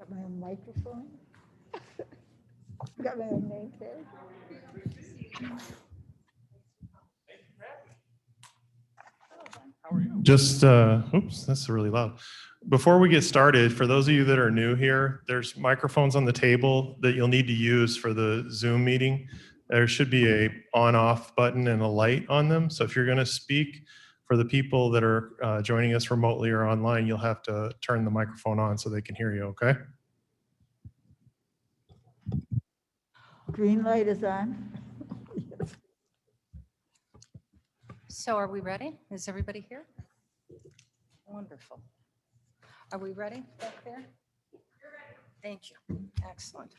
Got my own microphone. Got my own name tag. Just, oops, that's really loud. Before we get started, for those of you that are new here, there's microphones on the table that you'll need to use for the Zoom meeting. There should be a on-off button and a light on them. So if you're going to speak, for the people that are joining us remotely or online, you'll have to turn the microphone on so they can hear you, okay? Green light is on. So are we ready? Is everybody here? Wonderful. Are we ready back there? You're ready. Thank you. Excellent.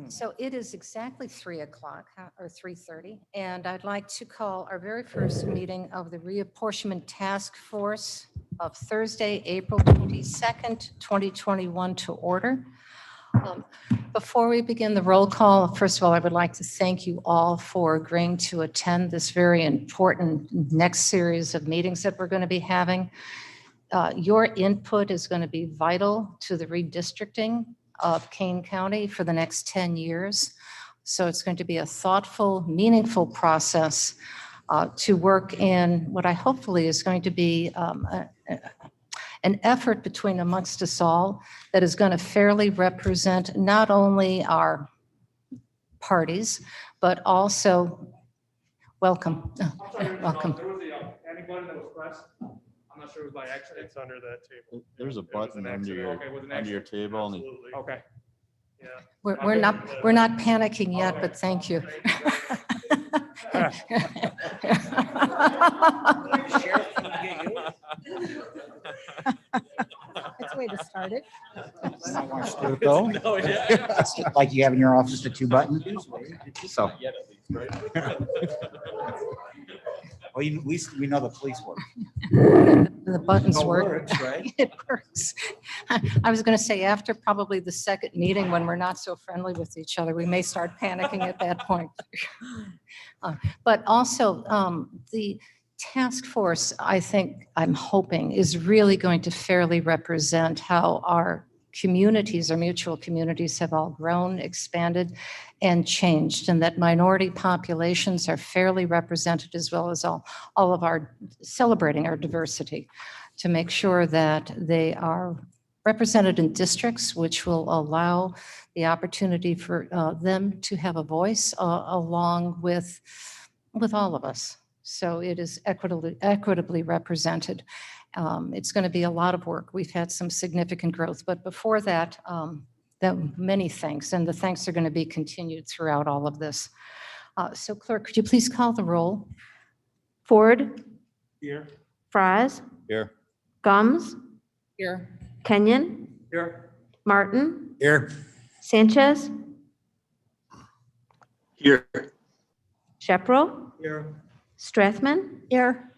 So it is exactly 3 o'clock or 3:30, and I'd like to call our very first meeting of the Reapportionment Task Force of Thursday, April 22nd, 2021 to order. Before we begin the roll call, first of all, I would like to thank you all for agreeing to attend this very important next series of meetings that we're going to be having. Your input is going to be vital to the redistricting of Kane County for the next 10 years. So it's going to be a thoughtful, meaningful process to work in what I hopefully is going to be an effort between amongst us all that is going to fairly represent not only our parties, but also, welcome. Welcome. There was a panic button that was pressed. I'm not sure it was by accident. It's under that table. There's a button under your, Okay, was an under your accident. table. And Absolutely. Okay. Yeah. We're not panicking yet, but thank you. That's a way to start it. Not want to do it though. It's just like you have in your office, the 2 buttons. So. Well, we know the police work. The buttons It work. works, right? It works. I was going to say after probably the second meeting when we're not so friendly with each other, we may start panicking at that point. But also the task force, I think, I'm hoping, is really going to fairly represent how our communities, our mutual communities have all grown, expanded, and changed, and that minority populations are fairly represented as well as all of our celebrating our diversity to make sure that they are represented in districts which will allow the opportunity for them to have a voice along with all of us. So it is equitably represented. It's going to be a lot of work. We've had some significant growth, but before that, many thanks, and the thanks are going to be continued throughout all of this. So clerk, could you please call the roll? Ford, Here. Fries, here. Gums, Here. Kenyon, Here. Martin, Here. Sanchez, Here. Shepro, Here. Strathman, Here.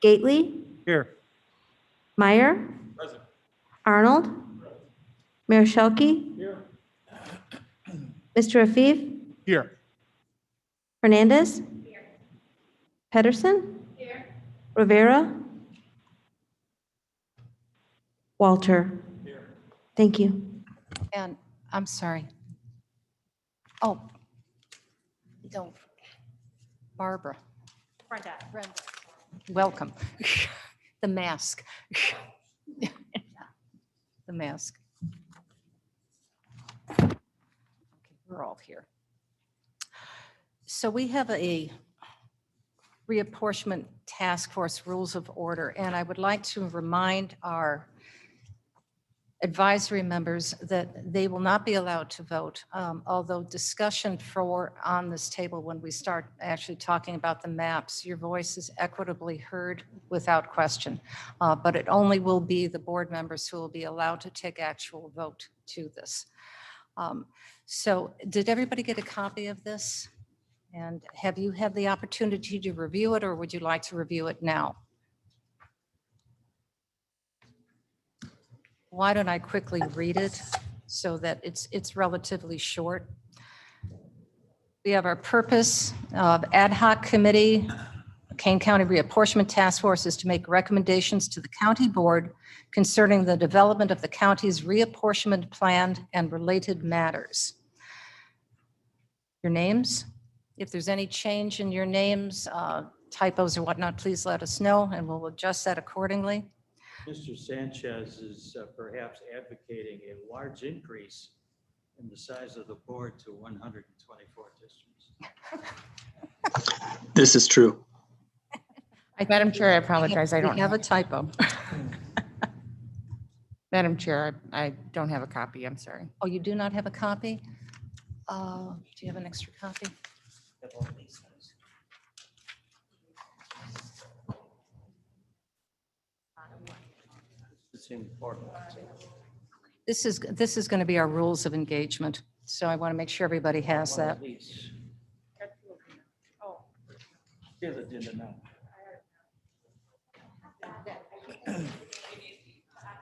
Gately, Here. Meyer, Present. Arnold, Mayor Shelkey, Here. Mr. Afif, Here. Hernandez, Pedersen, Rivera, Walter. Thank you. And I'm sorry. Oh, don't. Barbara. Brenda. Welcome. The mask. The mask. Okay, we're all here. So we have a reapportionment task force rules of order, and I would like to remind our advisory members that they will not be allowed to vote, although discussion on this table, when we start actually talking about the maps, your voice is equitably heard without question. But it only will be the board members who will be allowed to take actual vote to this. So did everybody get a copy of this? And have you had the opportunity to review it, or would you like to review it now? Why don't I quickly read it so that it's relatively short. We have our purpose of ad hoc committee Kane County Reapportionment Task Force is to make recommendations to the county board concerning the development of the county's reapportionment plan and related matters. Your names, if there's any change in your names, typos or whatnot, please let us know and we'll adjust that accordingly. Mr. Sanchez is perhaps advocating a large increase in the size of the board to 124 districts. This is true. Madam Chair, I apologize. I We don't have a typo. Madam Chair, I don't have a copy. I'm sorry. Oh, you do not have a copy? Do you have an extra copy? It's important. This is going to be our rules of engagement, so I want to make sure everybody has that. Here's the agenda now.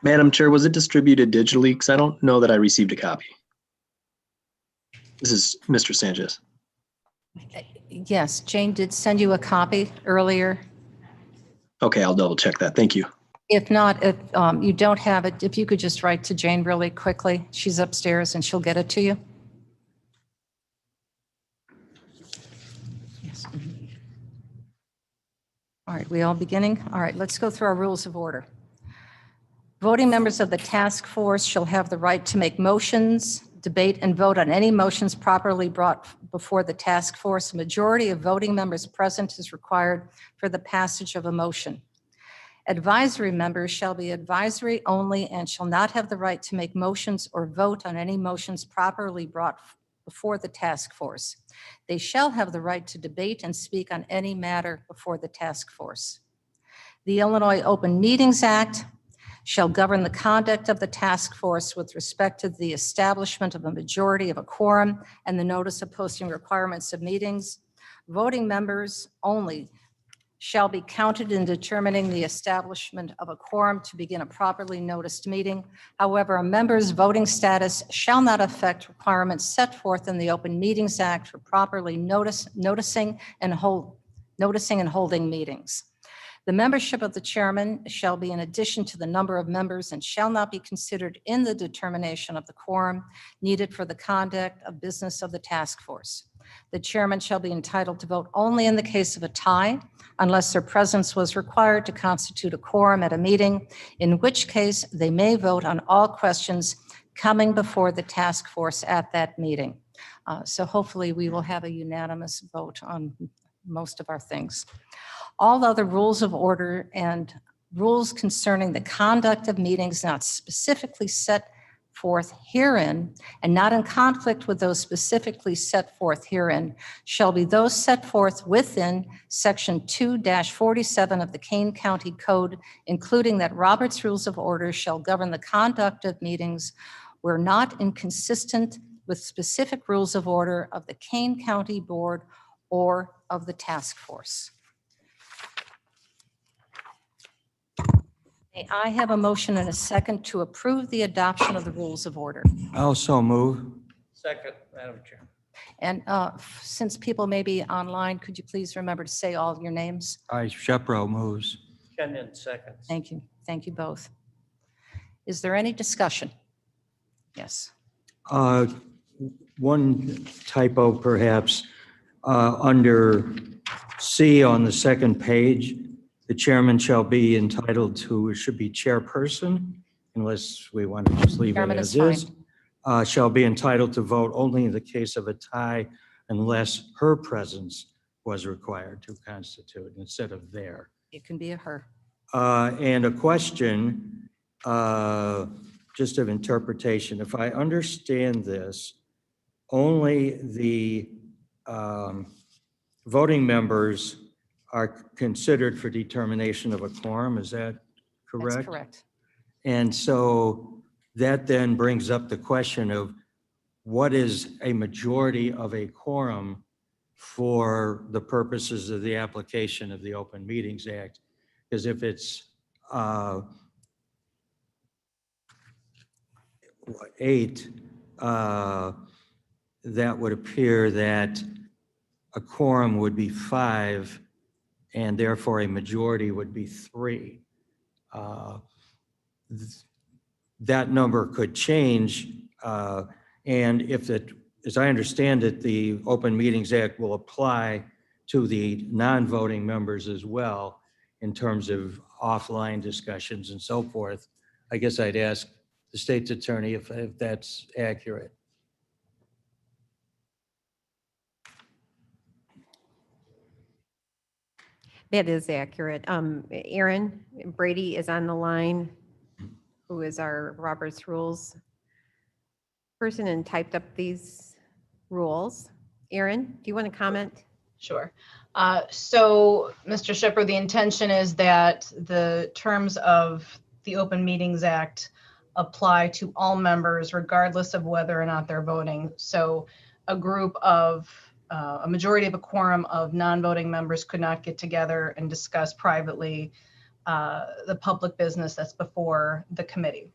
Madam Chair, was it distributed digitally? Because I don't know that I received a copy. This is Mr. Sanchez. Yes, Jane did send you a copy earlier. Okay, I'll double check that. Thank you. If not, if you don't have it, if you could just write to Jane really quickly. She's upstairs and she'll get it to you. Yes. All right, we all beginning? All right, let's go through our rules of order. Voting members of the task force shall have the right to make motions, debate, and vote on any motions properly brought before the task force. A majority of voting members present is required for the passage of a motion. Advisory members shall be advisory only and shall not have the right to make motions or vote on any motions properly brought before the task force. They shall have the right to debate and speak on any matter before the task force. The Illinois Open Meetings Act shall govern the conduct of the task force with respect to the establishment of a majority of a quorum and the notice of posting requirements of meetings. Voting members only shall be counted in determining the establishment of a quorum to begin a properly noticed meeting. However, a member's voting status shall not affect requirements set forth in the Open Meetings Act for properly noticing and holding meetings. The membership of the chairman shall be in addition to the number of members and shall not be considered in the determination of the quorum needed for the conduct of business of the task force. The chairman shall be entitled to vote only in the case of a tie, unless their presence was required to constitute a quorum at a meeting, in which case they may vote on all questions coming before the task force at that meeting. So hopefully we will have a unanimous vote on most of our things. All other rules of order and rules concerning the conduct of meetings not specifically set forth herein and not in conflict with those specifically set forth herein shall be those set forth within Section 2-47 of the Kane County Code, including that Robert's Rules of Order shall govern the conduct of meetings where not inconsistent with specific rules of order of the Kane County Board or of the task force. May I have a motion and a second to approve the adoption of the rules of order? Also move. Second, Madam Chair. And since people may be online, could you please remember to say all your names? Shepro moves. Kenyon seconds. Thank you. Thank you both. Is there any discussion? Yes. One typo perhaps, under C on the second page, the chairman shall be entitled to, it should be chairperson, unless we want to just leave it Chairman as is is. Shall be entitled to vote only in the case of a tie unless her presence was required to constitute instead of their. It can be a her. And a question, just of interpretation. If I understand this, only the voting members are considered for determination of a quorum. Is that correct? That's correct. And so that then brings up the question of what is a majority of a quorum for the purposes of the application of the Open Meetings Act? Because if it's 8, that would appear that a quorum would be 5 and therefore a majority would be 3. That number could change, and if it, as I understand it, the Open Meetings Act will apply to the non-voting members as well in terms of offline discussions and so forth. I guess I'd ask the state's attorney if that's accurate. That is accurate. Aaron Brady is on the line, who is our Roberts Rules person and typed up these rules. Aaron, do you want to comment? Sure. So, Mr. Shepherd, the intention is that the terms of the Open Meetings Act apply to all members regardless of whether or not they're voting. So a group of, a majority of a quorum of non-voting members could not get together and discuss privately the public business that's before the committee.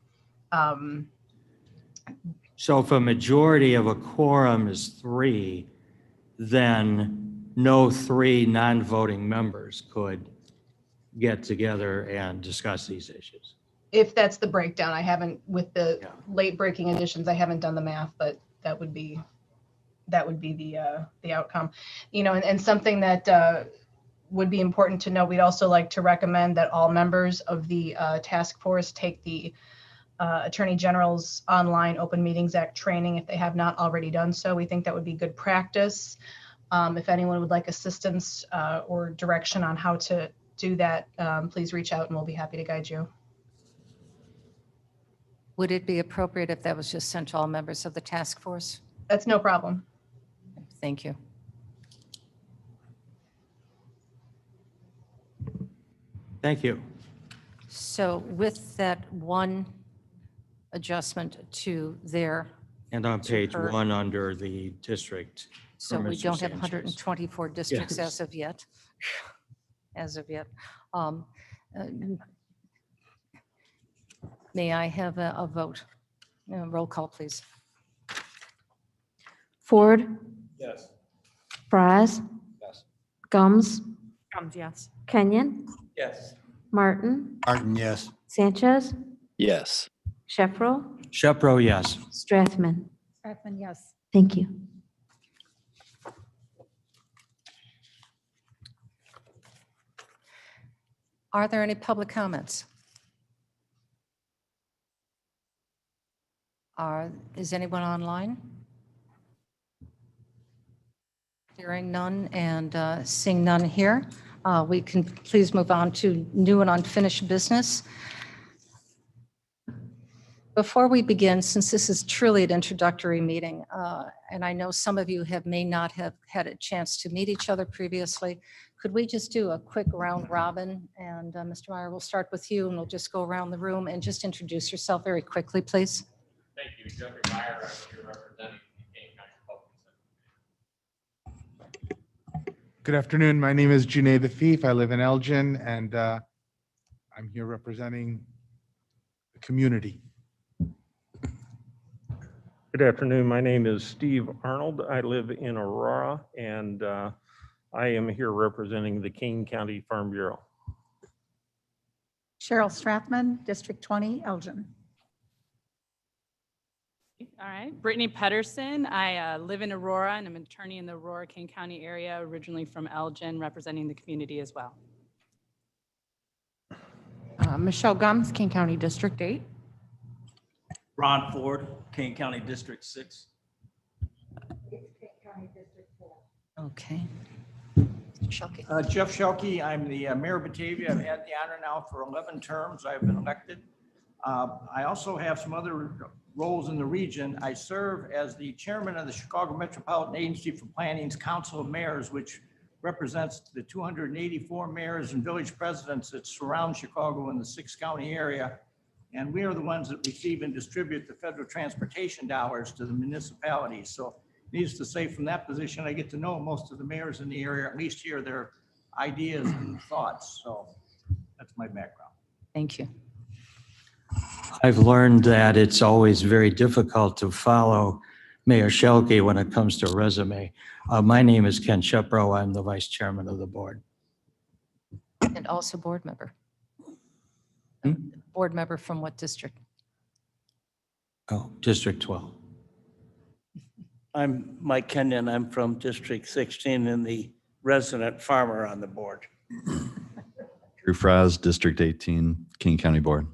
So if a majority of a quorum is 3, then no 3 non-voting members could get together and discuss these issues. If that's the breakdown, I haven't, with the late breaking additions, I haven't done the math, but that would be the outcome. You know, and something that would be important to know, we'd also like to recommend that all members of the task force take the Attorney General's online Open Meetings Act training if they have not already done so. We think that would be good practice. If anyone would like assistance or direction on how to do that, please reach out and we'll be happy to guide you. Would it be appropriate if that was just sent to all members of the task force? That's no problem. Thank you. Thank you. So with that one adjustment to their, And on page her. 1 under the district. so for we Mr. don't have Sanchez. 124 districts Yes. as of yet. As of yet. May I have a vote? Roll call, please. Ford, Yes. Fries, Yes. Gums, Yes. Kenyon, Yes. Martin, Martin, yes. Sanchez, Yes. Sheffro, Shepro, yes. Strathman. Strathman, yes. Thank you. Are there any public comments? Is anyone online? Hearing none and seeing none here, we can please move on to new and unfinished business. Before we begin, since this is truly an introductory meeting, and I know some of you may not have had a chance to meet each other previously, could we just do a quick round robin? And Mr. Meyer, we'll start with you and we'll just go around the room and just introduce yourself very quickly, please. Thank you. Jeffrey Meyer, I'm here representing the Kane County Public Center. Good afternoon. My name is Junaid the Thief. I live in Elgin, and I'm here representing the community. Good afternoon. My name is Steve Arnold. I live in Aurora, and I am here representing the Kane County Farm Bureau. Cheryl Strathman, District 20, Elgin. All right, Brittany Pedersen. I live in Aurora and I'm an attorney in the Aurora, Kane County area, originally from Elgin, representing the community as well. Michelle Gums, King County District 8. Ron Ford, Kane County District 6. Okay. Shelkey. Jeff Shelkey, I'm the mayor of Batavia. I've had the honor now for 11 terms. I've been elected. I also have some other roles in the region. I serve as the chairman of the Chicago Metropolitan Agency for Planning's Council of Mayors, which represents the 284 mayors and village presidents that surround Chicago in the 6-county area. And we are the ones that receive and distribute the federal transportation dollars to the municipalities. So needless to say, from that position, I get to know most of the mayors in the area, at least hear their ideas and thoughts. So that's my background. Thank you. I've learned that it's always very difficult to follow Mayor Shelkey when it comes to a resume. My name is Ken Shepro. I'm the vice chairman of the board. And also board member. Board member from what district? Oh, District 12. I'm Mike Kenyon. I'm from District 16 and the resident farmer on the board. Drew Fraz, District 18, King County Board.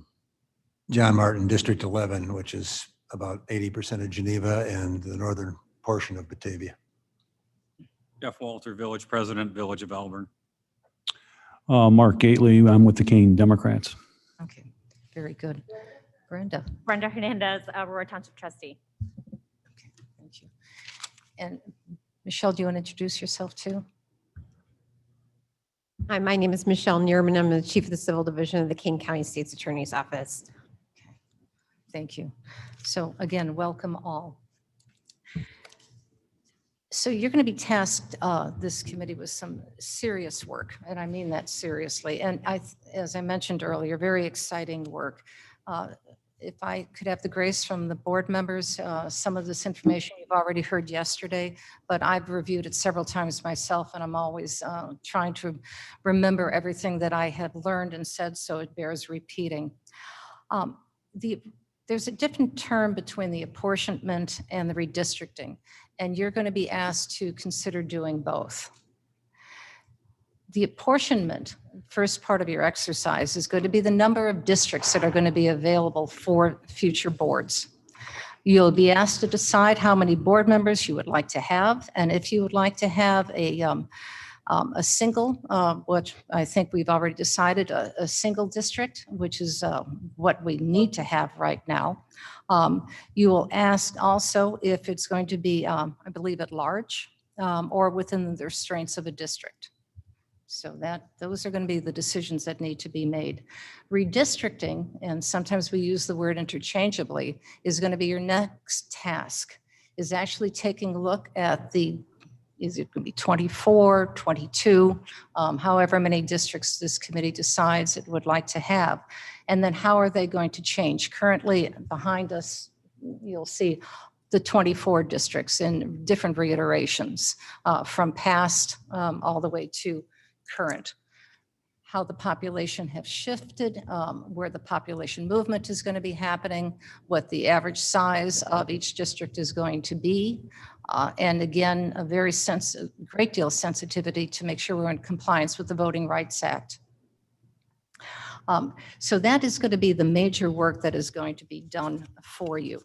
John Martin, District 11, which is about 80% of Geneva and the northern portion of Batavia. Jeff Walter, Village President, Village of Elburn. Mark Gately, I'm with the Kane Democrats. Okay, very good. Brenda. Brenda Hernandez, Aurora Township Trustee. Thank you. And Michelle, do you want to introduce yourself too? Hi, my name is Michelle Neerman. I'm the Chief of the Civil Division of the King County State's Attorney's Office. Thank you. So again, welcome all. So you're going to be tasked, this committee, with some serious work, and I mean that seriously. And as I mentioned earlier, very exciting work. If I could have the grace from the board members, some of this information you've already heard yesterday, but I've reviewed it several times myself, and I'm always trying to remember everything that I had learned and said, so it bears repeating. There's a different term between the apportionment and the redistricting, and you're going to be asked to consider doing both. The apportionment, first part of your exercise, is going to be the number of districts that are going to be available for future boards. You'll be asked to decide how many board members you would like to have, and if you would like to have a single, which I think we've already decided, a single district, which is what we need to have right now. You will ask also if it's going to be, I believe, at large or within the restraints of a district. So those are going to be the decisions that need to be made. Redistricting, and sometimes we use the word interchangeably, is going to be your next task, is actually taking a look at is it going to be 24, 22, however many districts this committee decides it would like to have. And then how are they going to change? Currently behind us, you'll see the 24 districts in different reiterations from past all the way to current. How the population have shifted, where the population movement is going to be happening, what the average size of each district is going to be. And again, a great deal of sensitivity to make sure we're in compliance with the Voting Rights Act. So that is going to be the major work that is going to be done for you.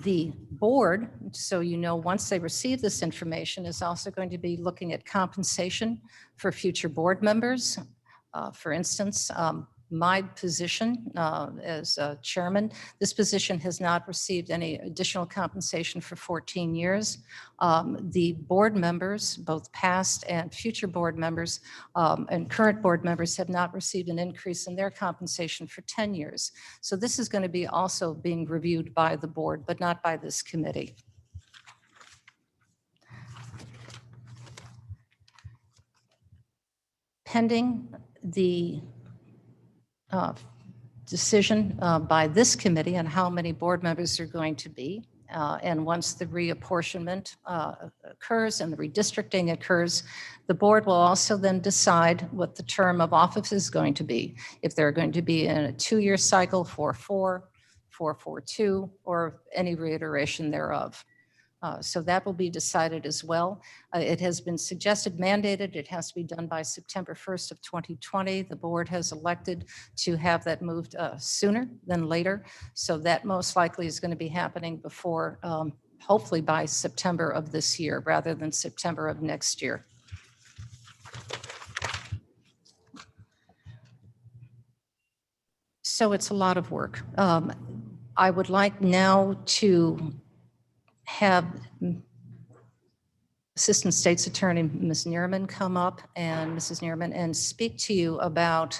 The board, so you know, once they receive this information, is also going to be looking at compensation for future board members. For instance, my position as chairman, this position has not received any additional compensation for 14 years. The board members, both past and future board members and current board members, have not received an increase in their compensation for 10 years. So this is going to be also being reviewed by the board, but not by this committee. Pending the decision by this committee on how many board members are going to be. And once the reapportionment occurs and the redistricting occurs, the board will also then decide what the term of office is going to be. If they're going to be in a 2-year cycle, 4-4, 4-4-2, or any reiteration thereof. So that will be decided as well. It has been suggested, mandated, it has to be done by September 1st of 2020. The board has elected to have that moved sooner than later. So that most likely is going to be happening before, hopefully by September of this year, rather than September of next year. So it's a lot of work. I would like now to have Assistant State's Attorney Ms. Neerman come up, and Mrs. Neerman, and speak to you about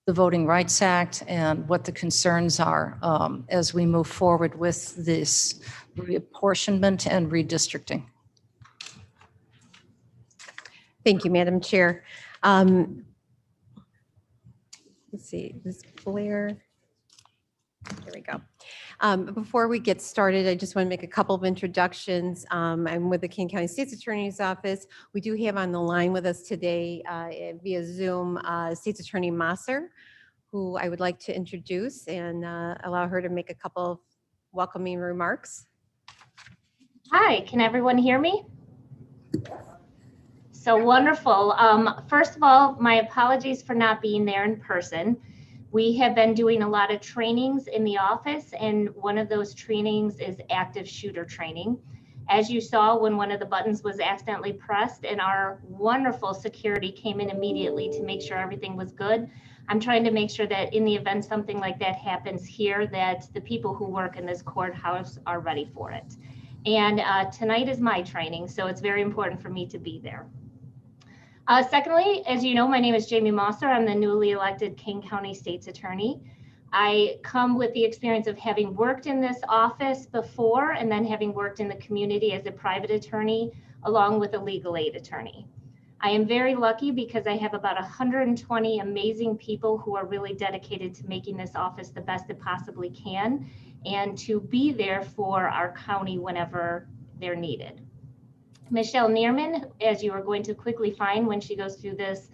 the Voting Rights Act and what the concerns are as we move forward with this reapportionment and redistricting. Thank you, Madam Chair. Let's see, Ms. Blair. There we go. Before we get started, I just want to make a couple of introductions. I'm with the King County State's Attorney's Office. We do have on the line with us today via Zoom State's Attorney Masser, who I would like to introduce and allow her to make a couple of welcoming remarks. Hi, can everyone hear me? So wonderful. First of all, my apologies for not being there in person. We have been doing a lot of trainings in the office, and one of those trainings is active shooter training. As you saw, when one of the buttons was accidentally pressed and our wonderful security came in immediately to make sure everything was good, I'm trying to make sure that in the event something like that happens here, that the people who work in this courthouse are ready for it. And tonight is my training, so it's very important for me to be there. Secondly, as you know, my name is Jamie Mosser. I'm the newly elected King County State's Attorney. I come with the experience of having worked in this office before and then having worked in the community as a private attorney along with a legal aid attorney. I am very lucky because I have about 120 amazing people who are really dedicated to making this office the best it possibly can and to be there for our county whenever they're needed. Michelle Neerman, as you are going to quickly find when she goes through this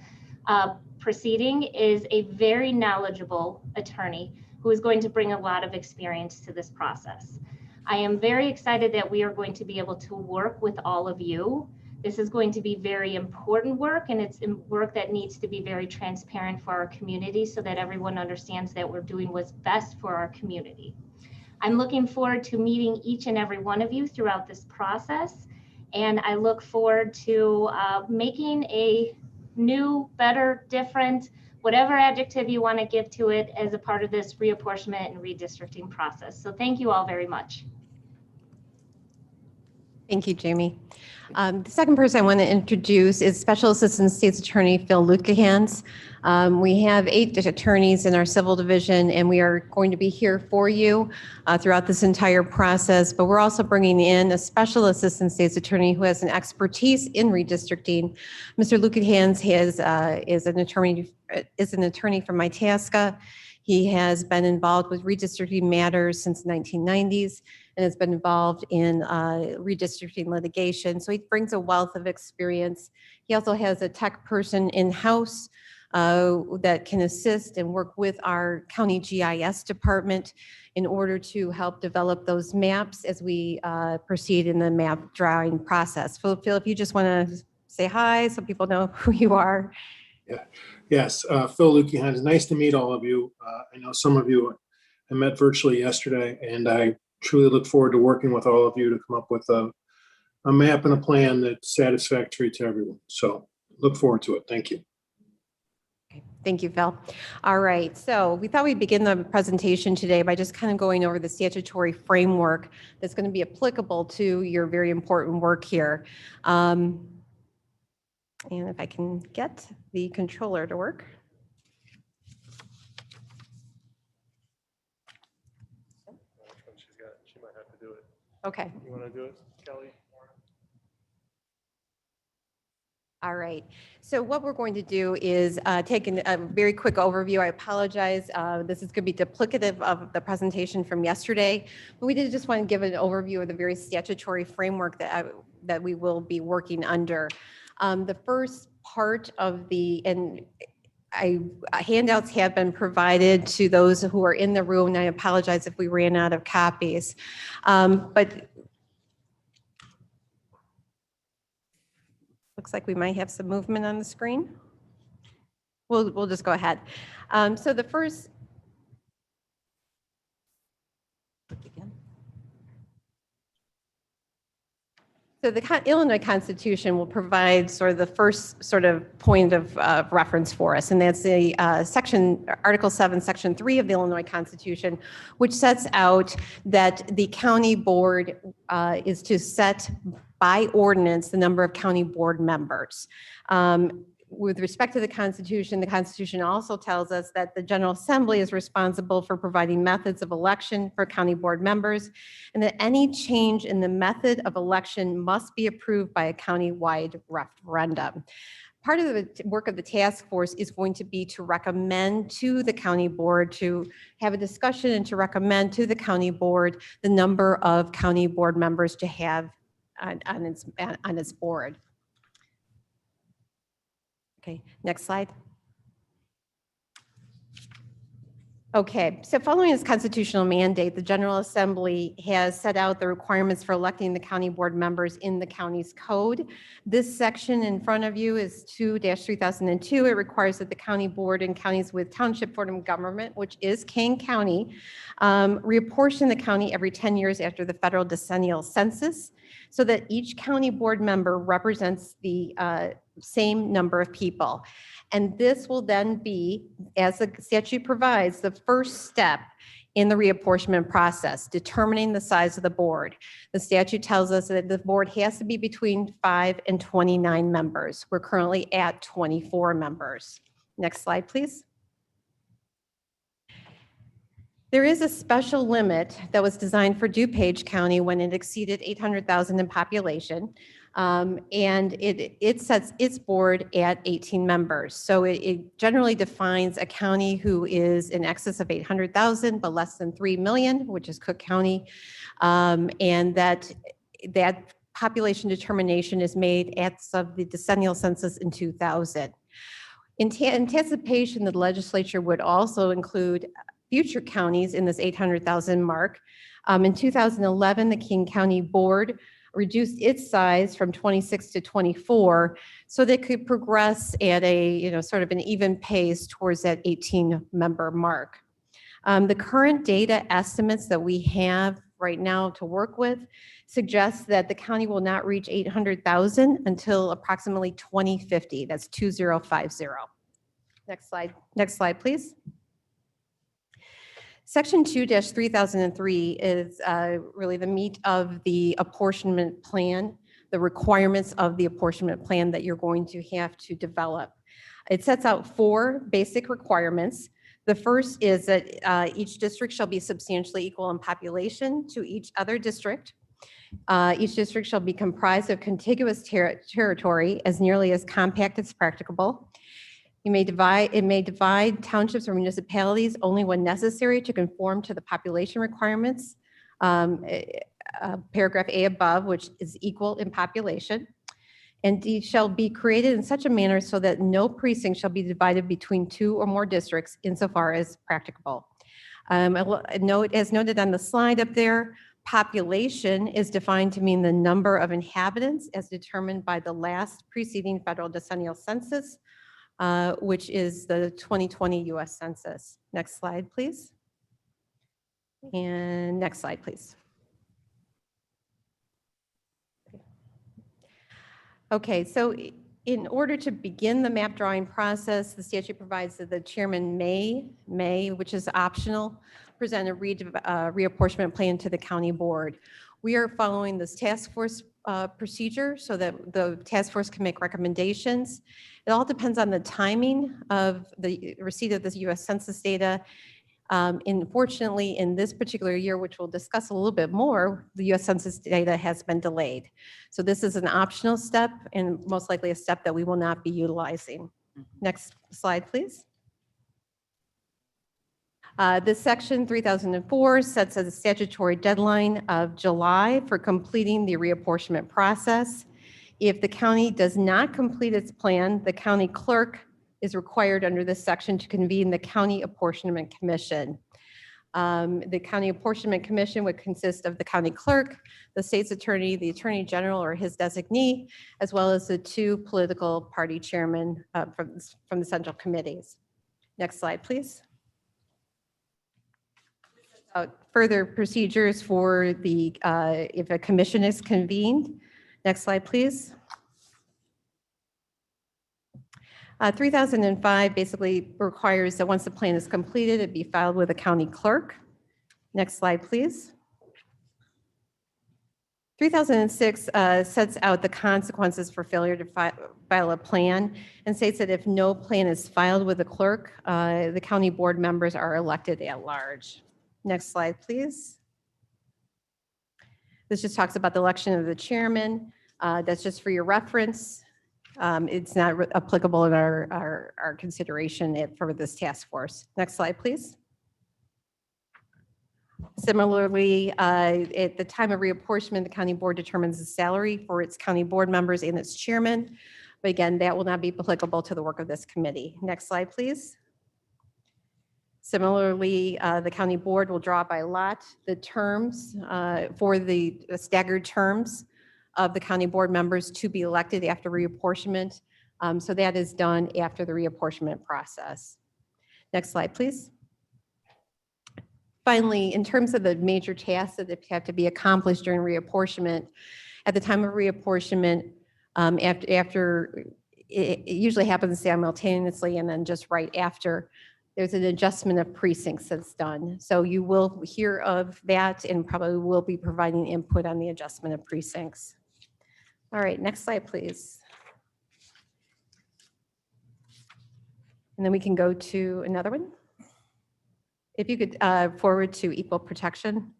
proceeding, is a very knowledgeable attorney who is going to bring a lot of experience to this process. I am very excited that we are going to be able to work with all of you. This is going to be very important work, and it's work that needs to be very transparent for our community so that everyone understands that we're doing what's best for our community. I'm looking forward to meeting each and every one of you throughout this process. And I look forward to making a new, better, different, whatever adjective you want to give to it as a part of this reapportionment and redistricting process. So thank you all very much. Thank you, Jamie. The second person I want to introduce is Special Assistant State's Attorney Phil Lukahans. We have 8 attorneys in our civil division, and we are going to be here for you throughout this entire process. But we're also bringing in a Special Assistant State's Attorney who has an expertise in redistricting. Mr. Lukahans is an attorney from Itasca. He has been involved with redistricting matters since the 1990s and has been involved in redistricting litigation. So he brings a wealth of experience. He also has a tech person in-house that can assist and work with our county GIS department in order to help develop those maps as we proceed in the map drawing process. Phil, if you just want to say hi so people know who you are. Yeah. Yes, Phil Lukahans, nice to meet all of you. I know some of you I met virtually yesterday, and I truly look forward to working with all of you to come up with a map and a plan that's satisfactory to everyone. So look forward to it. Thank you. Thank you, Phil. All right, so we thought we'd begin the presentation today by just kind of going over the statutory framework that's going to be applicable to your very important work here. And if I can get the controller to work. She might have to do it. Okay. You want to do it, Kelly? All right. So what we're going to do is take a very quick overview. I apologize. This is going to be duplicative of the presentation from yesterday, but we did just want to give an overview of the very statutory framework that we will be working under. The first part of handouts have been provided to those who are in the room, and I apologize if we ran out of copies. But looks like we might have some movement on the screen. We'll just go ahead. So the first. So the Illinois Constitution will provide sort of the first sort of point of reference for us, and that's the Article 7, Section 3 of the Illinois Constitution, which sets out that the county board is to set by ordinance the number of county board members. With respect to the Constitution also tells us that the General Assembly is responsible for providing methods of election for county board members, and that any change in the method of election must be approved by a county-wide referendum. part of the work of the task force is going to be to recommend to the county board, to have a discussion and to recommend to the county board the number of county board members to have on its board. Okay, next slide. Okay, so following its constitutional mandate, the General Assembly has set out the requirements for electing the county board members in the county's code. This section in front of you is 2-3002. It requires that the county board and counties with township form of government, which is Kane County, reapportion the county every 10 years after the federal decennial census, so that each county board member represents the same number of people. And this will then be, as the statute provides, the first step in the reapportionment process, determining the size of the board. The statute tells us that the board has to be between 5 and 29 members. We're currently at 24 members. Next slide, please. There is a special limit that was designed for DuPage County when it exceeded 800,000 in population. And it sets its board at 18 members. So it generally defines a county who is in excess of 800,000, but less than 3 million, which is Cook County. And that population determination is made as of the decennial census in 2000. In anticipation, the legislature would also include future counties in this 800,000 mark. In 2011, the King County Board reduced its size from 26 to 24 so they could progress at a sort of an even pace towards that 18-member mark. The current data estimates that we have right now to work with suggest that the county will not reach 800,000 until approximately 2050. That's 2050. Next slide, please. Section 2-3003 is really the meat of the apportionment plan, the requirements of the apportionment plan that you're going to have to develop. It sets out 4 basic requirements. The first is that each district shall be substantially equal in population to each other district. Each district shall be comprised of contiguous territory as nearly as compact as practicable. It may divide townships or municipalities only when necessary to conform to the population requirements. Paragraph A above, which is equal in population. And D shall be created in such a manner so that no precinct shall be divided between 2 or more districts insofar as practicable. As noted on the slide up there, population is defined to mean the number of inhabitants as determined by the last preceding federal decennial census, which is the 2020 U.S. Census. Next slide, please. And next slide, please. Okay, so in order to begin the map drawing process, the statute provides that the chairman may, which is optional, present a reapportionment plan to the county board. We are following this task force procedure so that the task force can make recommendations. It all depends on the timing of the receipt of this U.S. Census data. Unfortunately, in this particular year, which we'll discuss a little bit more, the U.S. Census data has been delayed. So this is an optional step and most likely a step that we will not be utilizing. Next slide, please. This section 3004 sets a statutory deadline of July for completing the reapportionment process. If the county does not complete its plan, the county clerk is required under this section to convene the County Apportionment Commission. The County Apportionment Commission would consist of the county clerk, the state's attorney, the attorney general or his designee, as well as the 2 political party chairmen from the central committees. Next slide, please. Further procedures for the if a commission is convened. Next slide, please. 3005 basically requires that once the plan is completed, it be filed with the county clerk. Next slide, please. 3006 sets out the consequences for failure to file a plan and states that if no plan is filed with the clerk, the county board members are elected at large. Next slide, please. This just talks about the election of the chairman. That's just for your reference. It's not applicable in our consideration for this task force. Next slide, please. Similarly, at the time of reapportionment, the county board determines the salary for its county board members and its chairman. But again, that will not be applicable to the work of this committee. Next slide, please. Similarly, the county board will draw by lot the terms for the staggered terms of the county board members to be elected after reapportionment. So that is done after the reapportionment process. Next slide, please. Finally, in terms of the major tasks that have to be accomplished during reapportionment, at the time of reapportionment, after it usually happens simultaneously and then just right after, there's an adjustment of precincts that's done. So you will hear of that and probably will be providing input on the adjustment of precincts. All right, next slide, please. And then we can go to another one. If you could forward to equal protection.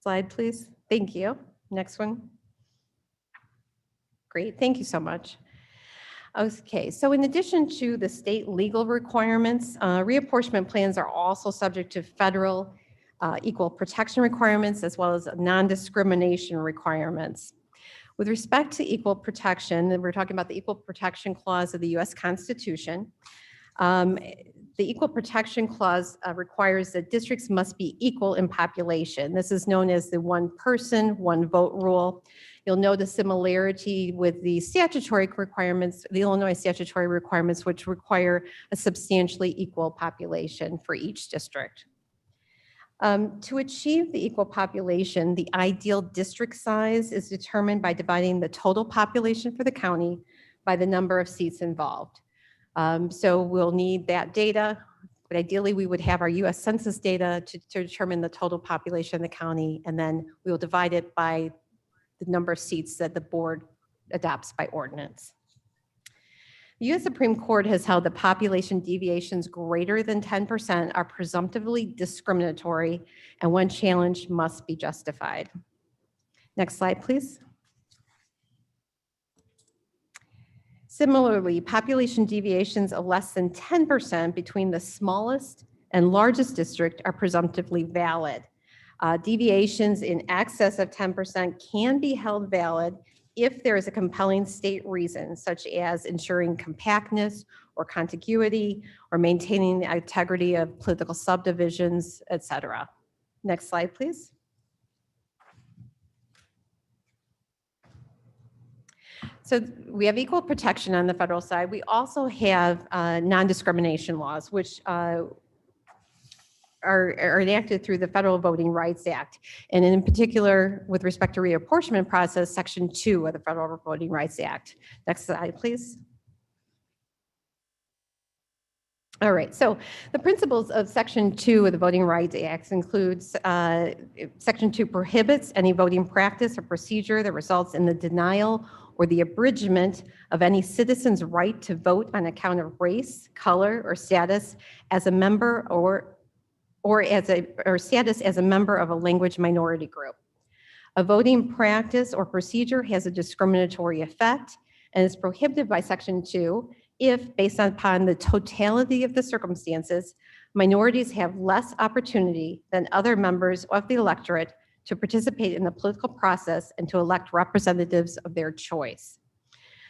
Slide, please. Thank you. Next one. Great, thank you so much. Okay, so in addition to the state legal requirements, reapportionment plans are also subject to federal equal protection requirements as well as non-discrimination requirements. With respect to equal protection, we're talking about the Equal Protection Clause of the U.S. Constitution. The Equal Protection Clause requires that districts must be equal in population. This is known as the one person, one vote rule. You'll note a similarity with the statutory requirements, the Illinois statutory requirements, which require a substantially equal population for each district. To achieve the equal population, the ideal district size is determined by dividing the total population for the county by the number of seats involved. So we'll need that data, but ideally we would have our US Census data to determine the total population of the county, and then we will divide it by the number of seats that the board adopts by ordinance. The US Supreme Court has held that population deviations greater than 10% are presumptively discriminatory, and when challenged must be justified. Next slide, please. Similarly, population deviations of less than 10% between the smallest and largest district are presumptively valid. Deviations in excess of 10% can be held valid if there is a compelling state reason, such as ensuring compactness or contiguity or maintaining the integrity of political subdivisions, etc. Next slide, please. So we have equal protection on the federal side. We also have non-discrimination laws, which are enacted through the Federal Voting Rights Act. And in particular, with respect to reapportionment process, Section 2 of the Federal Voting Rights Act. Next slide, please. All right, so the principles of Section 2 of the Voting Rights Act includes Section 2 prohibits any voting practice or procedure that results in the denial or the abridgment of any citizen's right to vote on account of race, color, or status as a member or status as a member of a language minority group. A voting practice or procedure has a discriminatory effect and is prohibited by Section 2 if, based upon the totality of the circumstances, minorities have less opportunity than other members of the electorate to participate in the political process and to elect representatives of their choice.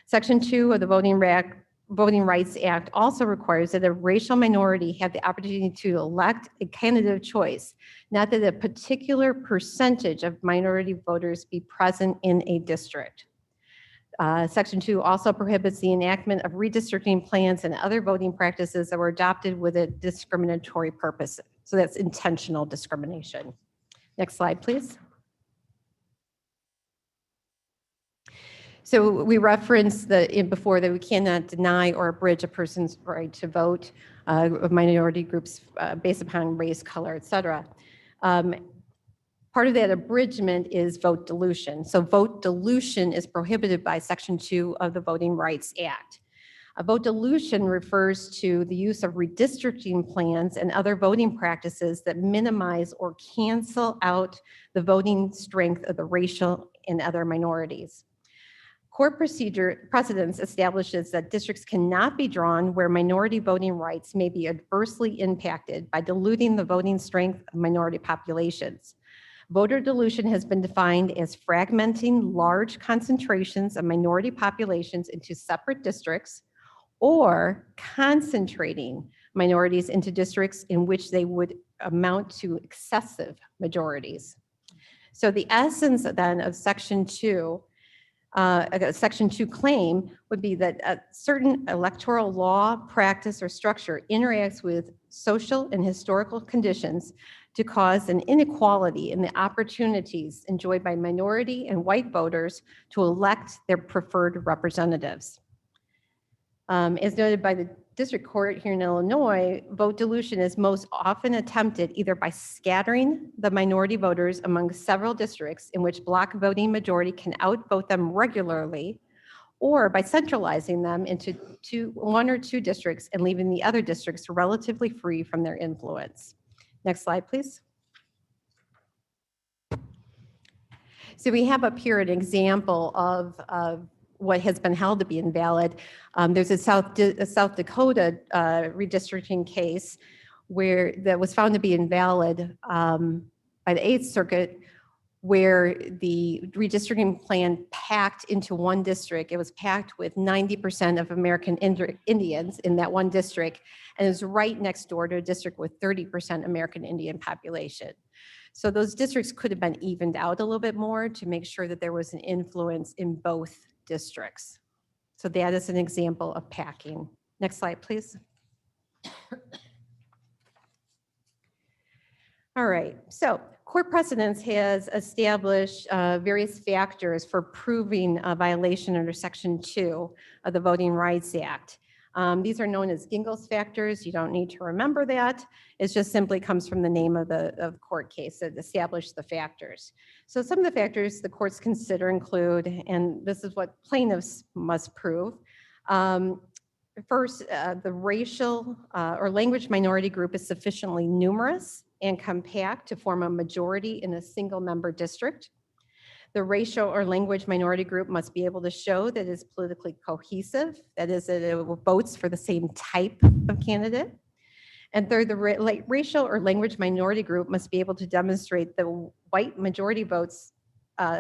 Section 2 of the Voting Rights Act also requires that a racial minority have the opportunity to elect a candidate of choice, not that a particular percentage of minority voters be present in a district. Section 2 also prohibits the enactment of redistricting plans and other voting practices that were adopted with a discriminatory purpose. So that's intentional discrimination. Next slide, please. So we referenced before that we cannot deny or abridge a person's right to vote of minority groups based upon race, color, et cetera. Part of that abridgment is vote dilution. So vote dilution is prohibited by Section 2 of the Voting Rights Act. A vote dilution refers to the use of redistricting plans and other voting practices that minimize or cancel out the voting strength of the racial and other minorities. Court procedure precedence establishes that districts cannot be drawn where minority voting rights may be adversely impacted by diluting the voting strength of minority populations. Voter dilution has been defined as fragmenting large concentrations of minority populations into separate districts or concentrating minorities into districts in which they would amount to excessive majorities. So the essence then of Section 2, a Section 2 claim would be that a certain electoral law, practice, or structure interacts with social and historical conditions to cause an inequality in the opportunities enjoyed by minority and white voters to elect their preferred representatives. As noted by the district court here in Illinois, vote dilution is most often attempted either by scattering the minority voters among several districts in which block voting majority can outvote them regularly, or by centralizing them into one or two districts and leaving the other districts relatively free from their influence. Next slide, please. So we have up here an example of what has been held to be invalid. There's a South Dakota redistricting case that was found to be invalid by the 8th Circuit, where the redistricting plan packed into one district. It was packed with 90% of American Indians in that one district, and it was right next door to a district with 30% American Indian population. So those districts could have been evened out a little bit more to make sure that there was an influence in both districts. So that is an example of packing. Next slide, please. All right, so court precedence has established various factors for proving a violation under Section 2 of the Voting Rights Act. These are known as Gingell's factors. You don't need to remember that. It just simply comes from the name of the court case that established the factors. So some of the factors the courts consider include, and this is what plaintiffs must prove. First, the racial or language minority group is sufficiently numerous and compact to form a majority in a single member district. The racial or language minority group must be able to show that it is politically cohesive, that is, that it votes for the same type of candidate. And third, the racial or language minority group must be able to demonstrate the white majority votes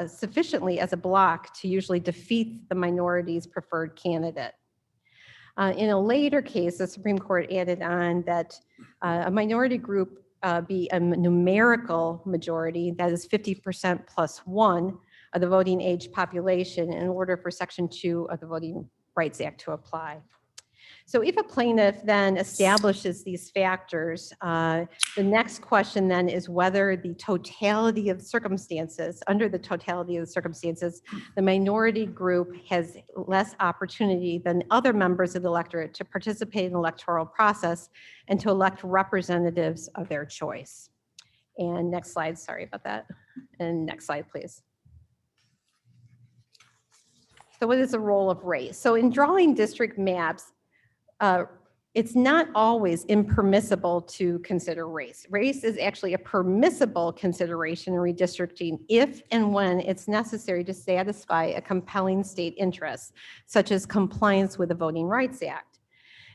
sufficiently as a block to usually defeat the minority's preferred candidate. In a later case, the Supreme Court added on that a minority group be a numerical majority, that is 50% plus 1 of the voting age population in order for Section 2 of the Voting Rights Act to apply. So if a plaintiff then establishes these factors, the next question then is whether the totality of circumstances, under the totality of the circumstances, the minority group has less opportunity than other members of the electorate to participate in the electoral process and to elect representatives of their choice. And next slide, sorry about that. And next slide, please. So what is the role of race? So in drawing district maps, it's not always impermissible to consider race. Race is actually a permissible consideration in redistricting if and when it's necessary to satisfy a compelling state interest, such as compliance with the Voting Rights Act.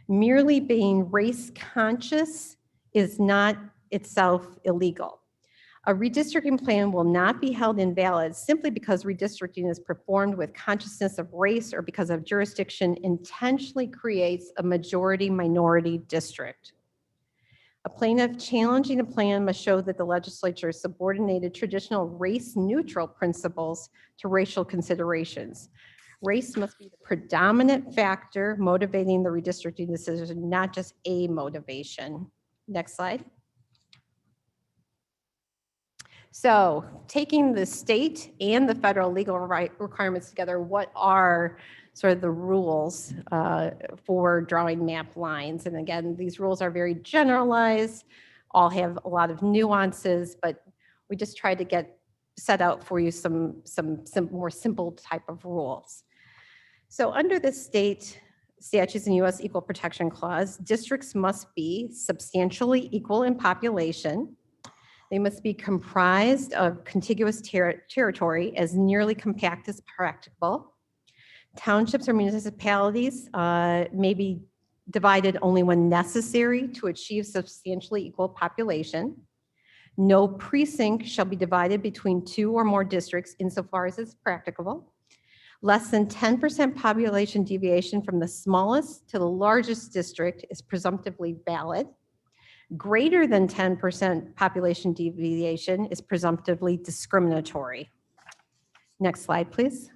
Merely being race conscious is not itself illegal. A redistricting plan will not be held invalid simply because redistricting is performed with consciousness of race or because of jurisdiction intentionally creates a majority-minority district. A plaintiff challenging a plan must show that the legislature subordinated traditional race-neutral principles to racial considerations. Race must be the predominant factor motivating the redistricting decision, not just a motivation. Next slide. So taking the state and the federal legal requirements together, what are sort of the rules for drawing map lines? And again, these rules are very generalized, all have a lot of nuances, but we just tried to get set out for you some more simple type of rules. So under the state statutes and U.S. Equal Protection Clause, districts must be substantially equal in population. They must be comprised of contiguous territory as nearly compact as practicable. Townships or municipalities may be divided only when necessary to achieve substantially equal population. No precinct shall be divided between 2 or more districts insofar as it's practicable. Less than 10% population deviation from the smallest to the largest district is presumptively valid. Greater than 10% population deviation is presumptively discriminatory. Next slide, please.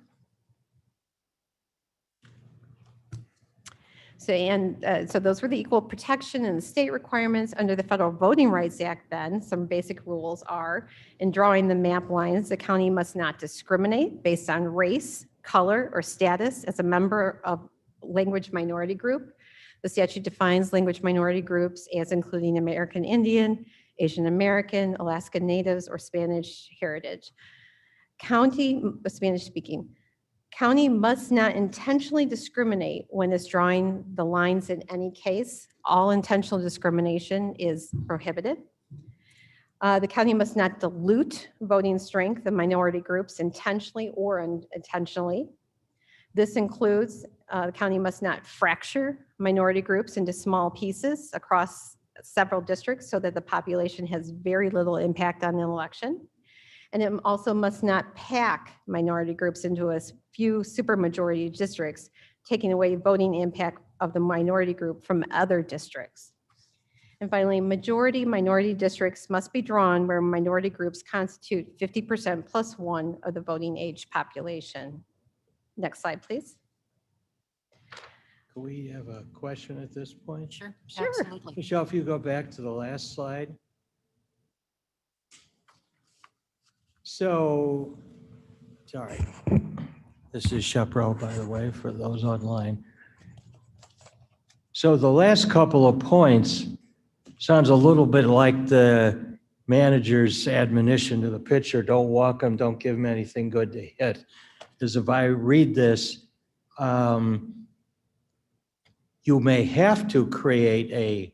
So those were the equal protection and the state requirements under the Federal Voting Rights Act then. Some basic rules are, in drawing the map lines, the county must not discriminate based on race, color, or status as a member of language minority group. The statute defines language minority groups as including American Indian, Asian American, Alaska Natives, or Spanish heritage. Spanish speaking. County must not intentionally discriminate when it's drawing the lines in any case. All intentional discrimination is prohibited. The county must not dilute voting strength of minority groups intentionally or unintentionally. This includes the county must not fracture minority groups into small pieces across several districts so that the population has very little impact on the election. And it also must not pack minority groups into a few supermajority districts, taking away voting impact of the minority group from other districts. And finally, majority minority districts must be drawn where minority groups constitute 50% plus 1 of the voting age population. Next slide, please. Can we have a question at this point? Sure, Sure. absolutely. Michelle, if you go back to the last slide. So, sorry, this is Shepro, by the way, for those online. So the last couple of points sounds a little bit like the manager's admonition to the pitcher, don't walk him, don't give him anything good to hit. Because if I read this, you may have to create a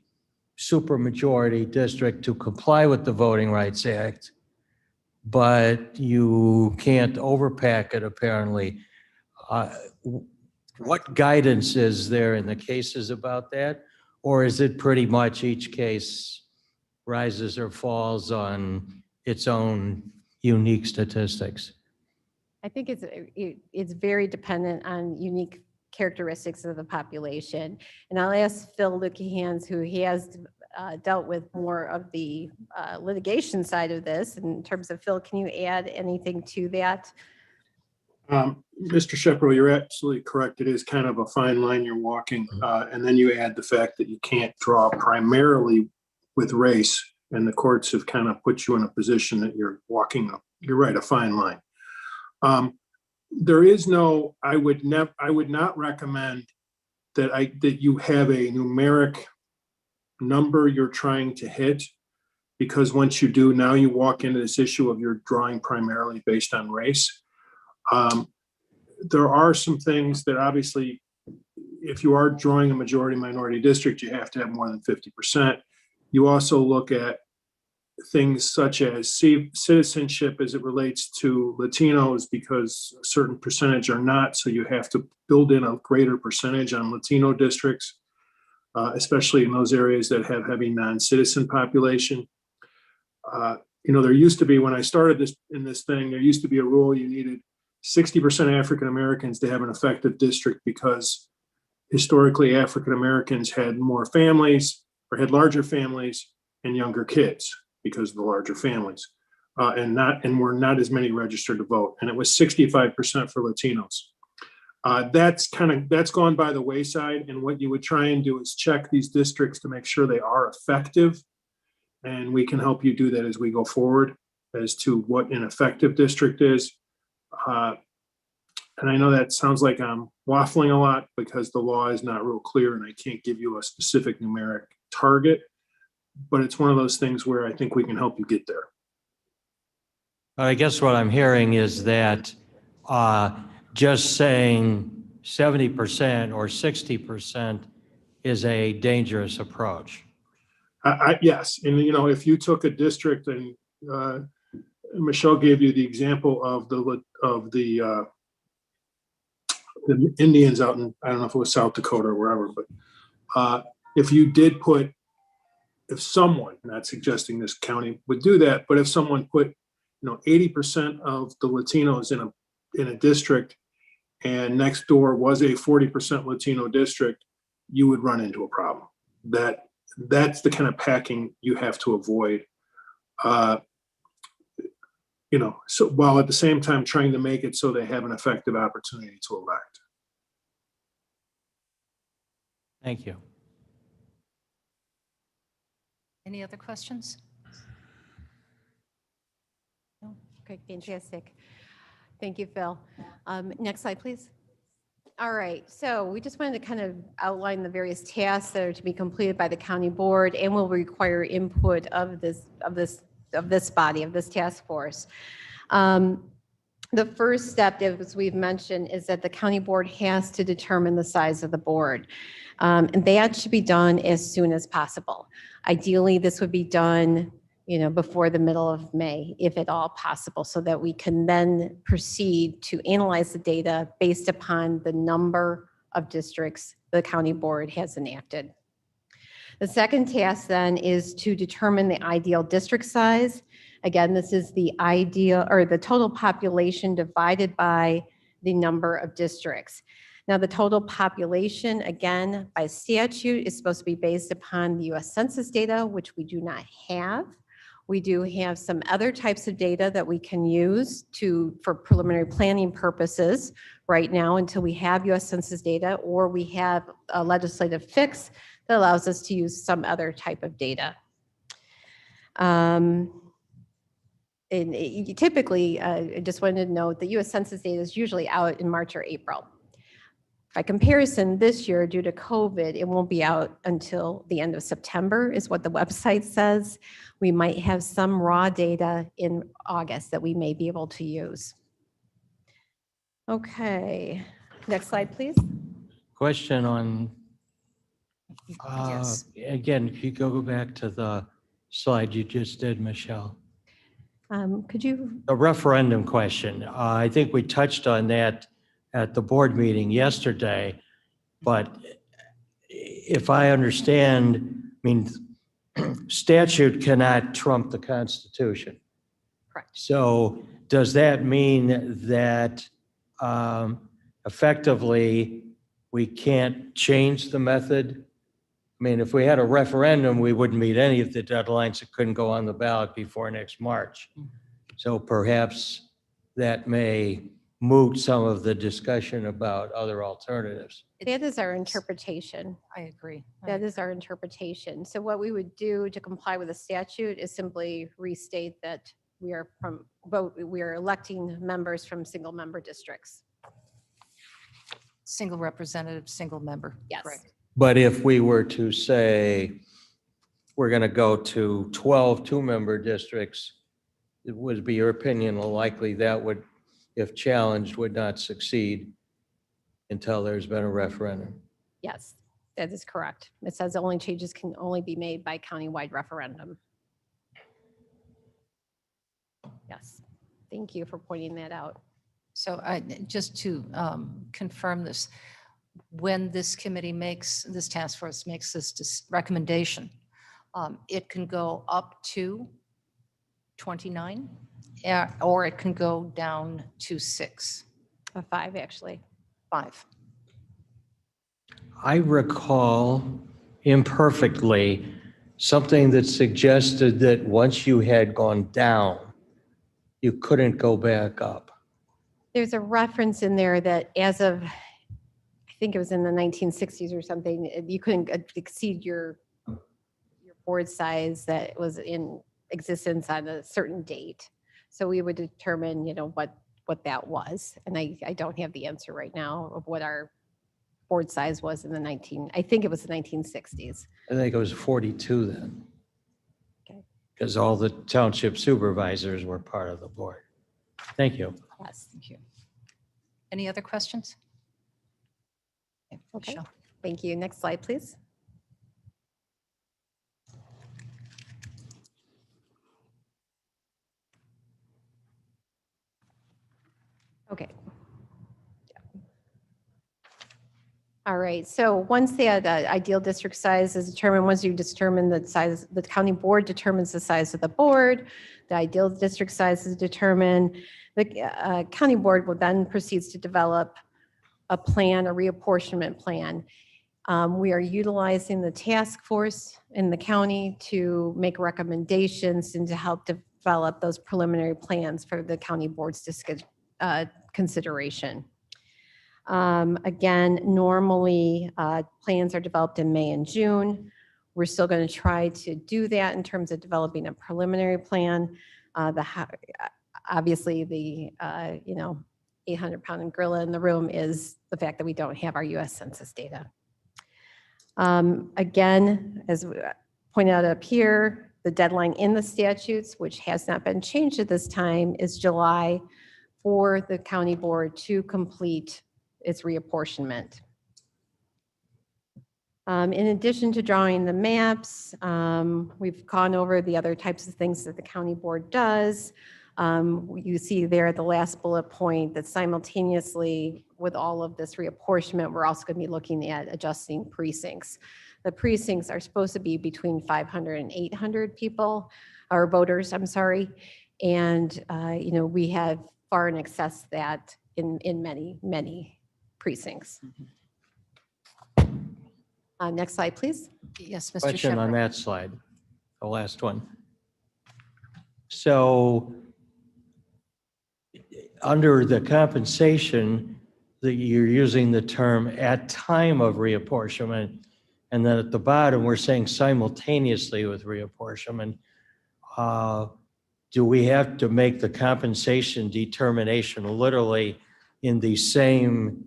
supermajority district to comply with the Voting Rights Act, but you can't overpack it apparently. What guidance is there in the cases about that? Or is it pretty much each case rises or falls on its own unique statistics? I think it's very dependent on unique characteristics of the population. And I'll ask Phil Lukahans, who he has dealt with more of the litigation side of this. In terms of Phil, can you add anything to that? Mr. Shepro, you're absolutely correct. It is kind of a fine line you're walking. And then you add the fact that you can't draw primarily with race, and the courts have kind of put you in a position that you're walking, you're right, a fine line. There is no, I would not recommend that you have a numeric number you're trying to hit, because once you do, now you walk into this issue of you're drawing primarily based on race. There are some things that obviously, if you are drawing a majority minority district, you have to have more than 50%. You also look at things such as citizenship as it relates to Latinos, because a certain percentage are not, so you have to build in a greater percentage on Latino districts, especially in those areas that have heavy non-citizen population. There used to be, when I started in this thing, there used to be a rule you needed 60% African Americans to have an effective district, because historically African Americans had more families or had larger families and younger kids because of the larger families, and were not as many registered to vote. And it was 65% for Latinos. That's gone by the wayside. And what you would try and do is check these districts to make sure they are effective. And we can help you do that as we go forward as to what an effective district is. And I know that sounds like I'm waffling a lot because the law is not real clear and I can't give you a specific numeric target, but it's one of those things where I think we can help you get there. I guess what I'm hearing is that just saying 70% or 60% is a dangerous approach. Yes, and if you took a district and Michelle gave you the example of the the Indians out in, I don't know if it was South Dakota or wherever, but if you did put, if someone, not suggesting this county would do that, but if someone put, 80% of the Latinos in a district and next door was a 40% Latino district, you would run into a problem. That's the kind of packing you have to avoid. So while at the same time trying to make it so they have an effective opportunity to elect. Thank you. Any other questions? No? Okay, fantastic. Thank you, Phil. Next slide, please. All right, so we just wanted to kind of outline the various tasks that are to be completed by the county board and will require input of this body, of this task force. The first step, as we've mentioned, is that the county board has to determine the size of the board. And that should be done as soon as possible. Ideally, this would be done, before the middle of May, if at all possible, so that we can then proceed to analyze the data based upon the number of districts the county board has enacted. The second task then is to determine the ideal district size. Again, this is the ideal or the total population divided by the number of districts. Now, the total population, again, by statute, is supposed to be based upon the US Census data, which we do not have. We do have some other types of data that we can use for preliminary planning purposes right now until we have US Census data, or we have a legislative fix that allows us to use some other type of data. Typically, I just wanted to note the US Census data is usually out in March or April. By comparison, this year, due to COVID, it won't be out until the end of September, is what the website says. We might have some raw data in August that we may be able to use. Okay, next slide, please. Question on, Yes. again, if you go back to the slide you just did, Michelle. Could you? The referendum question. I think we touched on that at the board meeting yesterday, but if I understand, statute cannot trump the Constitution. Correct. So does that mean that effectively we can't change the method? If we had a referendum, we wouldn't meet any of the deadlines. It couldn't go on the ballot before next March. So perhaps that may moot some of the discussion about other alternatives. That is our interpretation. I agree. That is our interpretation. So what we would do to comply with the statute is simply restate that we are electing members from single member districts. Single representative, single member. Yes. Correct. But if we were to say, we're going to go to 12 two-member districts, it would be your opinion likely that would, if challenged, would not succeed until there's been a referendum. Yes, that is correct. It says only changes can only be made by countywide referendum. Yes, thank you for pointing that out. So just to confirm this, when this committee this task force makes this recommendation, it can go up to 29, or it can go down to 6. 5, actually. 5. I recall imperfectly something that suggested that once you had gone down, you couldn't go back up. There's a reference in there that as of, I think it was in the 1960s or something, you couldn't exceed your board size that was in existence on a certain date. So we would determine, what that was. And I don't have the answer right now of what our board size was in I think it was the 1960s. I think it was 42 then. Okay. Because all the township supervisors were part of the board. Thank you. Yes. Thank you. Any other questions? Okay. Thank you. Next slide, please. Okay. All right, so once the ideal district size is determined, once you determine the size, the county board determines the size of the board, the ideal district size is determined, the county board will then proceeds to develop a plan, a reapportionment plan. We are utilizing the task force in the county to make recommendations and to help develop those preliminary plans for the county board's consideration. Again, normally plans are developed in May and June. We're still going to try to do that in terms of developing a preliminary plan. Obviously, the 800-pound gorilla in the room is the fact that we don't have our U.S. Census data. Again, as pointed out up here, the deadline in the statutes, which has not been changed at this time, is July for the county board to complete its reapportionment. In addition to drawing the maps, we've gone over the other types of things that the county board does. You see there the last bullet point that simultaneously with all of this reapportionment, we're also going to be looking at adjusting precincts. The precincts are supposed to be between 500 and 800 people, or voters, I'm sorry. And, we have far in excess that in many, many precincts. Next slide, please. Yes, Mr. Question on Shepherd. that slide, the last one. So under the compensation, that you're using the term at time of reapportionment, and then at the bottom, we're saying simultaneously with reapportionment. Do we have to make the compensation determination literally in the same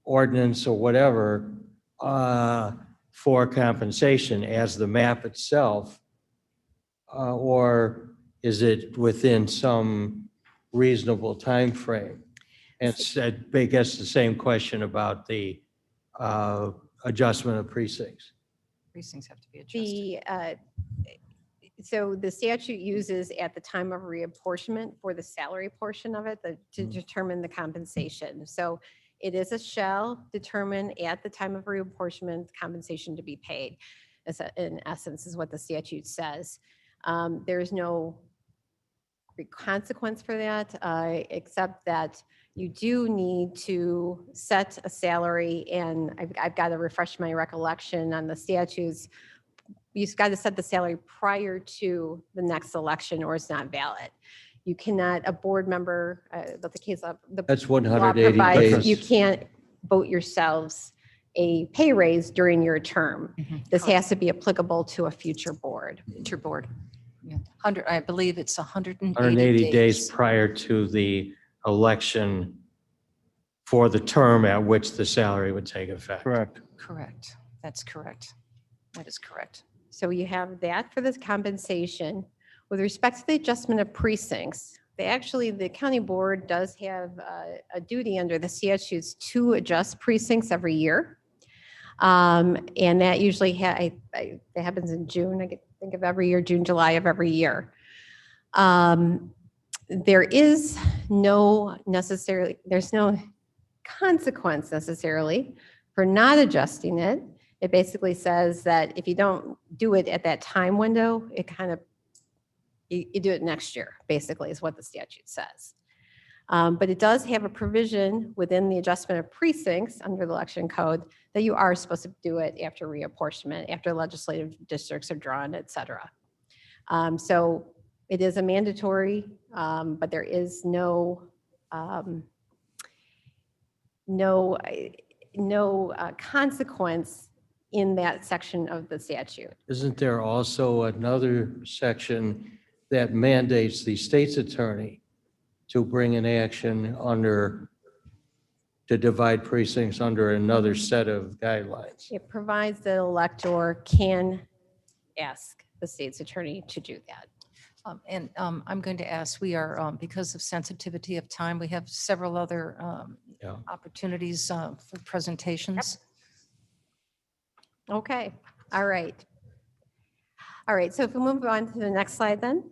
ordinance or whatever for compensation as the map itself? Or is it within some reasonable time frame? And it's, I guess, the same question about the adjustment of precincts. Precincts have to be adjusted. So the statute uses at the time of reapportionment for the salary portion of it to determine the compensation. So it is a shall determine at the time of reapportionment compensation to be paid. In essence, is what the statute says. There is no consequence for that, except that you do need to set a salary, and I've got to refresh my recollection on the statutes. You've got to set the salary prior to the next election or it's not valid. You cannot, a board member, that's the case of the That's law 180 provides, days. you can't vote yourselves a pay raise during your term. This has to be applicable to a future board. Future board. Yeah. I believe it's 180 180 days prior to the election for the term at which the salary would take effect. Correct. Correct. That's correct. That is correct. So you have that for this compensation. With respect to the adjustment of precincts, the county board does have a duty under the statutes to adjust precincts every year. And that usually that happens in June. I think of every year, June, July of every year. There is there's no consequence necessarily for not adjusting it. It basically says that if you don't do it at that time window, it kind of, you do it next year, basically, is what the statute says. But it does have a provision within the adjustment of precincts under the election code that you are supposed to do it after reapportionment, after legislative districts are drawn, et cetera. So it is a mandatory, but there is no consequence in that section of the statute. Isn't there also another section that mandates the state's attorney to bring an action to divide precincts under another set of guidelines? It provides that elector can ask the state's attorney to do that. I'm going to ask, we are, because of sensitivity of time, we have several other opportunities for presentations. Okay, all right. All right, so if we move on to the next slide then.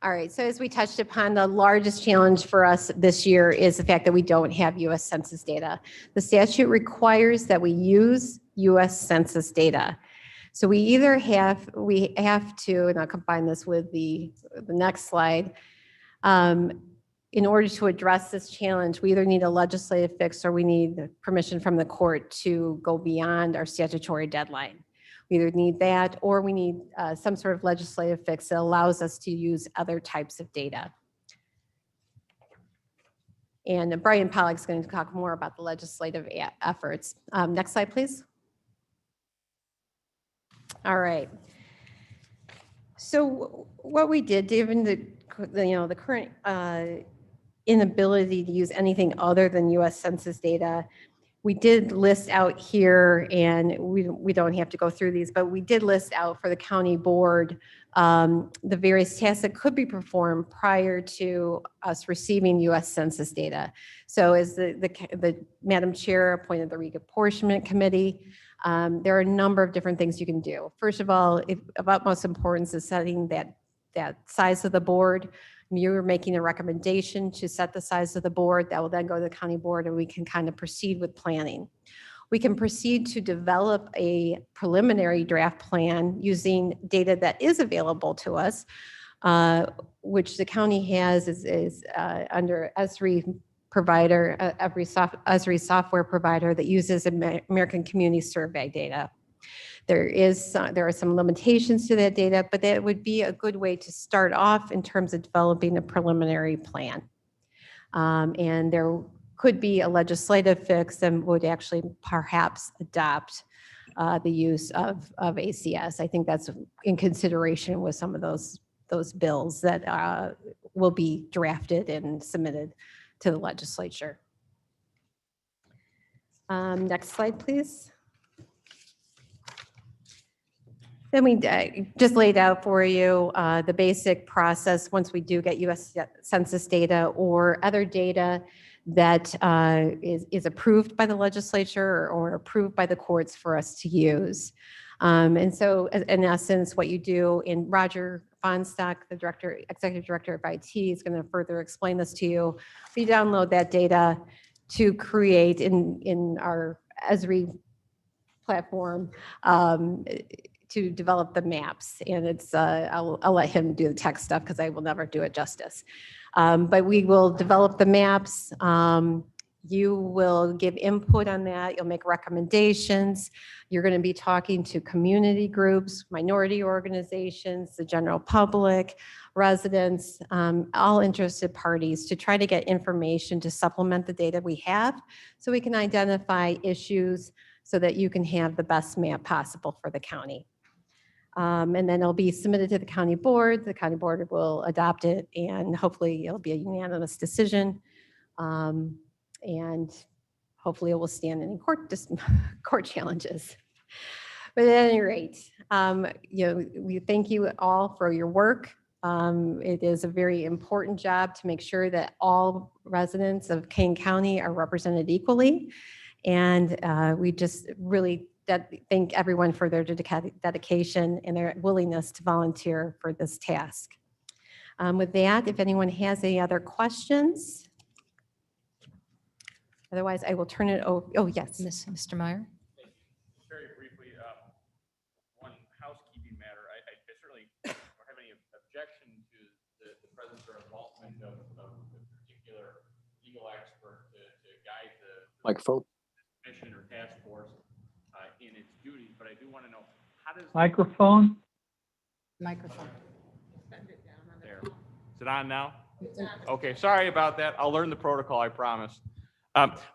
All right, so as we touched upon, the largest challenge for us this year is the fact that we don't have US Census data. The statute requires that we use US Census data. So we have to, and I'll combine this with the next slide. In order to address this challenge, we either need a legislative fix or we need permission from the court to go beyond our statutory deadline. We either need that or we need some sort of legislative fix that allows us to use other types of data. And Brian Pollock's going to talk more about the legislative efforts. Next slide, please. All right. So what we did, given the current inability to use anything other than US Census data, we did list out here, and we don't have to go through these, but we did list out for the county board the various tasks that could be performed prior to us receiving US Census data. So as the Madam Chair appointed the Reapportionment Committee, there are a number of different things you can do. First of all, of utmost importance is setting that size of the board. You're making a recommendation to set the size of the board that will then go to the county board, and we can kind of proceed with planning. We can proceed to develop a preliminary draft plan using data that is available to us, which the county has is under ESRI provider, ESRI software provider that uses American Community Survey data. There are some limitations to that data, but that would be a good way to start off in terms of developing a preliminary plan. And there could be a legislative fix and would actually perhaps adopt the use of ACS. I think that's in consideration with some of those bills that will be drafted and submitted to the legislature. Next slide, please. Then we just laid out for you the basic process once we do get US Census data or other data that is approved by the legislature or approved by the courts for us to use. And so in essence, what you do, and Roger Fonstock, the executive director of IT, is going to further explain this to you. We download that data to create in our ESRI platform to develop the maps. And it's, I'll let him do the tech stuff because I will never do it justice. But we will develop the maps. You will give input on that. You'll make recommendations. You're going to be talking to community groups, minority organizations, the general public, residents, all interested parties to try to get information to supplement the data we have so we can identify issues so that you can have the best map possible for the county. And then it'll be submitted to the county board. The county board will adopt it, and hopefully it'll be a unanimous decision. And hopefully it will stand any court challenges. But at any rate, we thank you all for your work. It is a very important job to make sure that all residents of Kane County are represented equally. And we just really thank everyone for their dedication and their willingness to volunteer for this task. With that, if anyone has any other questions, otherwise I will turn it over. Oh, yes. Mr. Meyer? Very briefly, one housekeeping matter. I certainly don't have any objection to the presence or involvement of a particular legal expert to guide the Microphone. mission or task force in its duties, but I do want to know, how does Microphone? Microphone. there? Is it on now? Okay, sorry about that. I'll learn the protocol, I promise.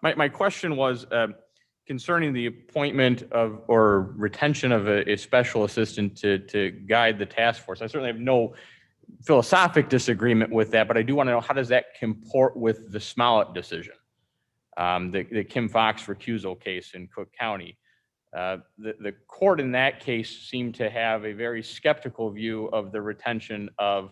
My question was concerning the appointment of or retention of a special assistant to guide the task force. I certainly have no philosophic disagreement with that, but I do want to know, how does that comport with the Smollett decision, the Kim Fox recusal case in Cook County? The court in that case seemed to have a very skeptical view of the retention of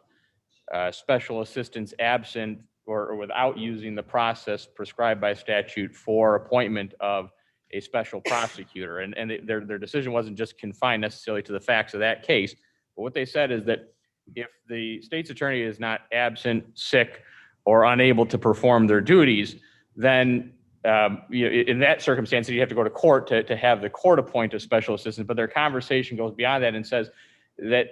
special assistants absent or without using the process prescribed by statute for appointment of a special prosecutor. And their decision wasn't just confined necessarily to the facts of that case, but what they said is that if the state's attorney is not absent, sick, or unable to perform their duties, then in that circumstance, you have to go to court to have the court appoint a special assistant. But their conversation goes beyond that and says that,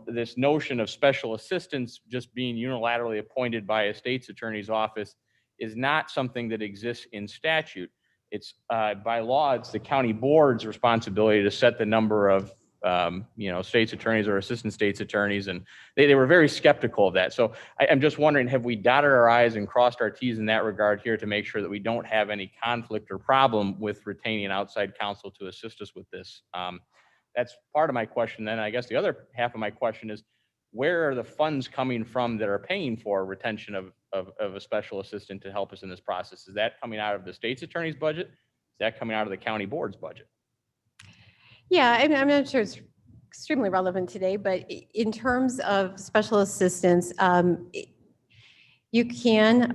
this notion of special assistants just being unilaterally appointed by a state's attorney's office is not something that exists in statute. It's by law, it's the county board's responsibility to set the number of state's attorneys or assistant state's attorneys, and they were very skeptical of that. So I'm just wondering, have we dotted our I's and crossed our T's in that regard here to make sure that we don't have any conflict or problem with retaining outside counsel to assist us with this? That's part of my question. Then I guess the other half of my question is, where are the funds coming from that are paying for retention of a special assistant to help us in this process? Is that coming out of the state's attorney's budget? Is that coming out of the county board's budget? Yeah, I'm not sure it's extremely relevant today, but in terms of special assistance,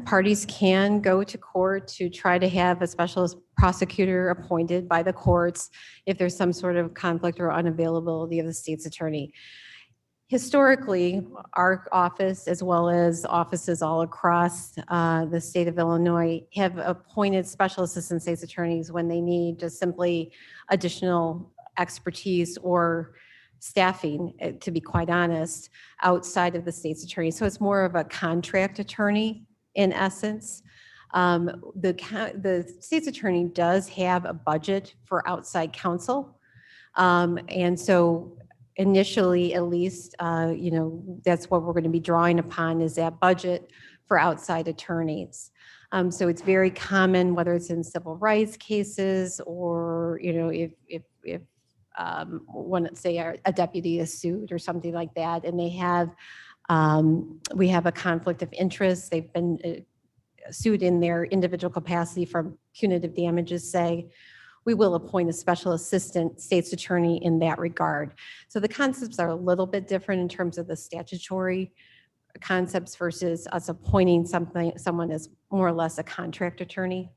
parties can go to court to try to have a special prosecutor appointed by the courts if there's some sort of conflict or unavailability of the state's attorney. Historically, our office, as well as offices all across the state of Illinois, have appointed special assistant state's attorneys when they need just simply additional expertise or staffing, to be quite honest, outside of the state's attorney. So it's more of a contract attorney in essence. The state's attorney does have a budget for outside counsel. And so initially, at least, that's what we're going to be drawing upon, is that budget for outside attorneys. So it's very common, whether it's in civil rights cases or, if one, say, a deputy is sued or something like that, and we have a conflict of interest, they've been sued in their individual capacity for punitive damages, say, we will appoint a special assistant state's attorney in that regard. So the concepts are a little bit different in terms of the statutory concepts versus us appointing someone as more or less a contract attorney.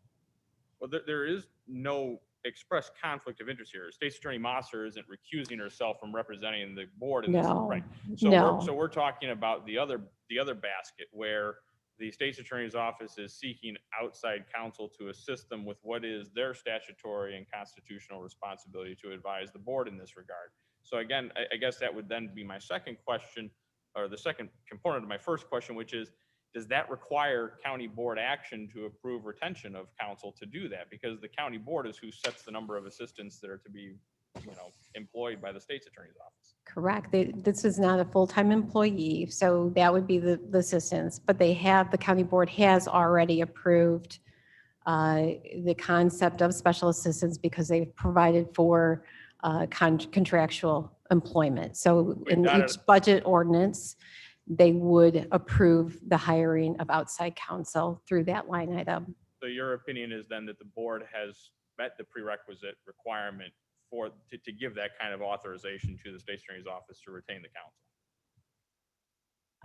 Well, there is no express conflict of interest here. State's Attorney Mosser isn't recusing herself from representing the board in this, right? So we're talking about the other basket where the state's attorney's office is seeking outside counsel to assist them with what is their statutory and constitutional responsibility to advise the board in this regard. So again, I guess that would then be my second question, or the second component of my first question, which is, does that require county board action to approve retention of counsel to do that? Because the county board is who sets the number of assistants that are to be, employed by the state's attorney's office. Correct. This is not a full-time employee, so that would be the assistants, but the county board has already approved the concept of special assistants because they've provided for contractual employment. So in each budget ordinance, they would approve the hiring of outside counsel through that line item. So your opinion is then that the board has met the prerequisite requirement to give that kind of authorization to the state's attorney's office to retain the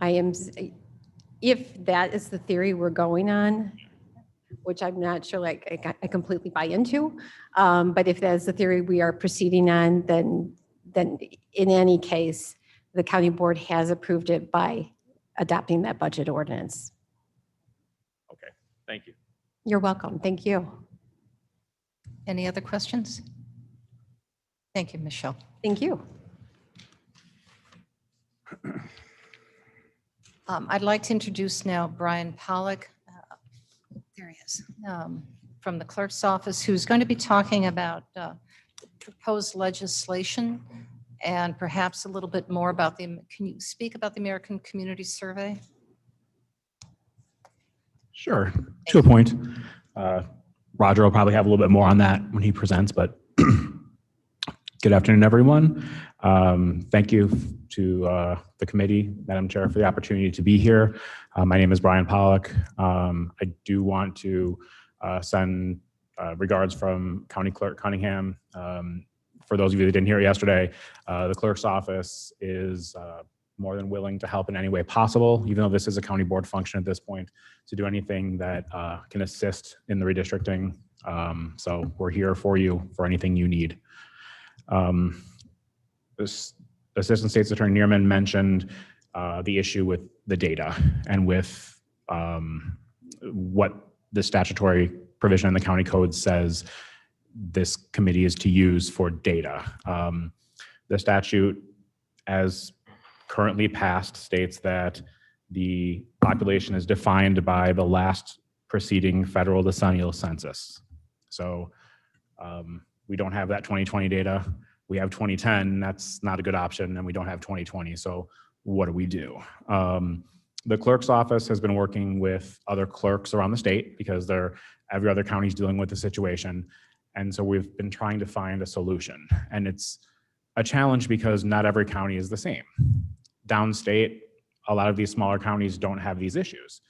counsel? If that is the theory we're going on, which I'm not sure I completely buy into, but if that is the theory we are proceeding on, then in any case, the county board has approved it by adopting that budget ordinance. Okay, thank you. You're welcome. Thank you. Any other questions? Thank you, Michelle. Thank you. I'd like to introduce now Brian Pollock. There he is, from the clerk's office, who's going to be talking about proposed legislation and perhaps a little bit more about can you speak about the American Community Survey? Sure, to a point. Roger will probably have a little bit more on that when he presents, but good afternoon, everyone. Thank you to the committee, Madam Chair, for the opportunity to be here. My name is Brian Pollock. I do want to send regards from County Clerk Cunningham. For those of you that didn't hear it yesterday, the clerk's office is more than willing to help in any way possible, even though this is a county board function at this point, to do anything that can assist in the redistricting. So we're here for you for anything you need. This Assistant State's Attorney Neerman mentioned the issue with the data and with what the statutory provision in the county code says this committee is to use for data. The statute, as currently passed, states that the population is defined by the last preceding federal decennial census. So we don't have that 2020 data. We have 2010, that's not a good option, and we don't have 2020. So what do we do? The clerk's office has been working with other clerks around the state because every other county is dealing with the situation. And so we've been trying to find a solution. And it's a challenge because not every county is the same. Downstate, a lot of these smaller counties don't have these issues.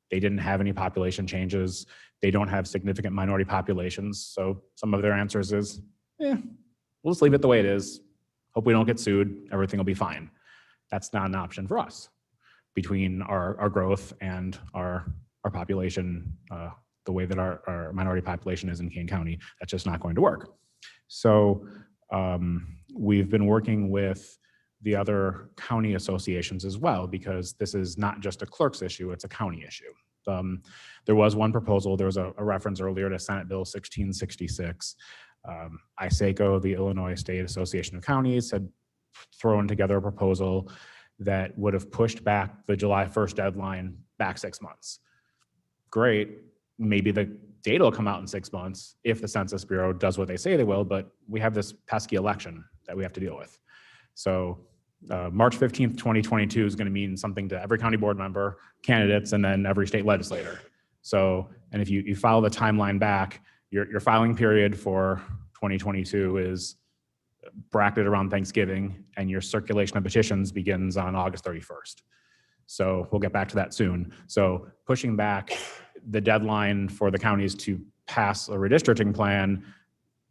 They didn't have any population changes. They don't have significant minority populations. So some of their answers is, we'll just leave it the way it is. Hope we don't get sued. Everything will be fine. That's not an option for us. Between our growth and our population, the way that our minority population is in Kane County, that's just not going to work. So we've been working with the other county associations as well, because this is not just a clerk's issue, it's a county issue. There was one proposal, there was a reference earlier to Senate Bill 1666. ISACO, the Illinois State Association of Counties, had thrown together a proposal that would have pushed back the July 1st deadline back 6 months. Great, maybe the data will come out in 6 months if the Census Bureau does what they say they will, but we have this pesky election that we have to deal with. So March 15th, 2022 is going to mean something to every county board member, candidates, and then every state legislator. So, and if you follow the timeline back, your filing period for 2022 is bracketed around Thanksgiving, and your circulation of petitions begins on August 31st. So we'll get back to that soon. So pushing back the deadline for the counties to pass a redistricting plan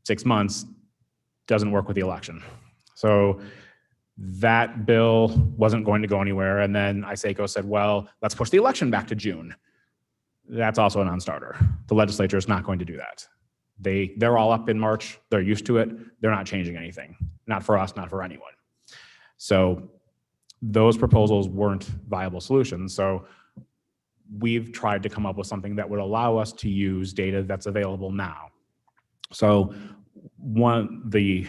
6 months doesn't work with the election. So that bill wasn't going to go anywhere. And then ISACO said, well, let's push the election back to June. That's also a non-starter. The legislature is not going to do that. They're all up in March. They're used to it. They're not changing anything. Not for us, not for anyone. So those proposals weren't viable solutions. So we've tried to come up with something that would allow us to use data that's available now. So we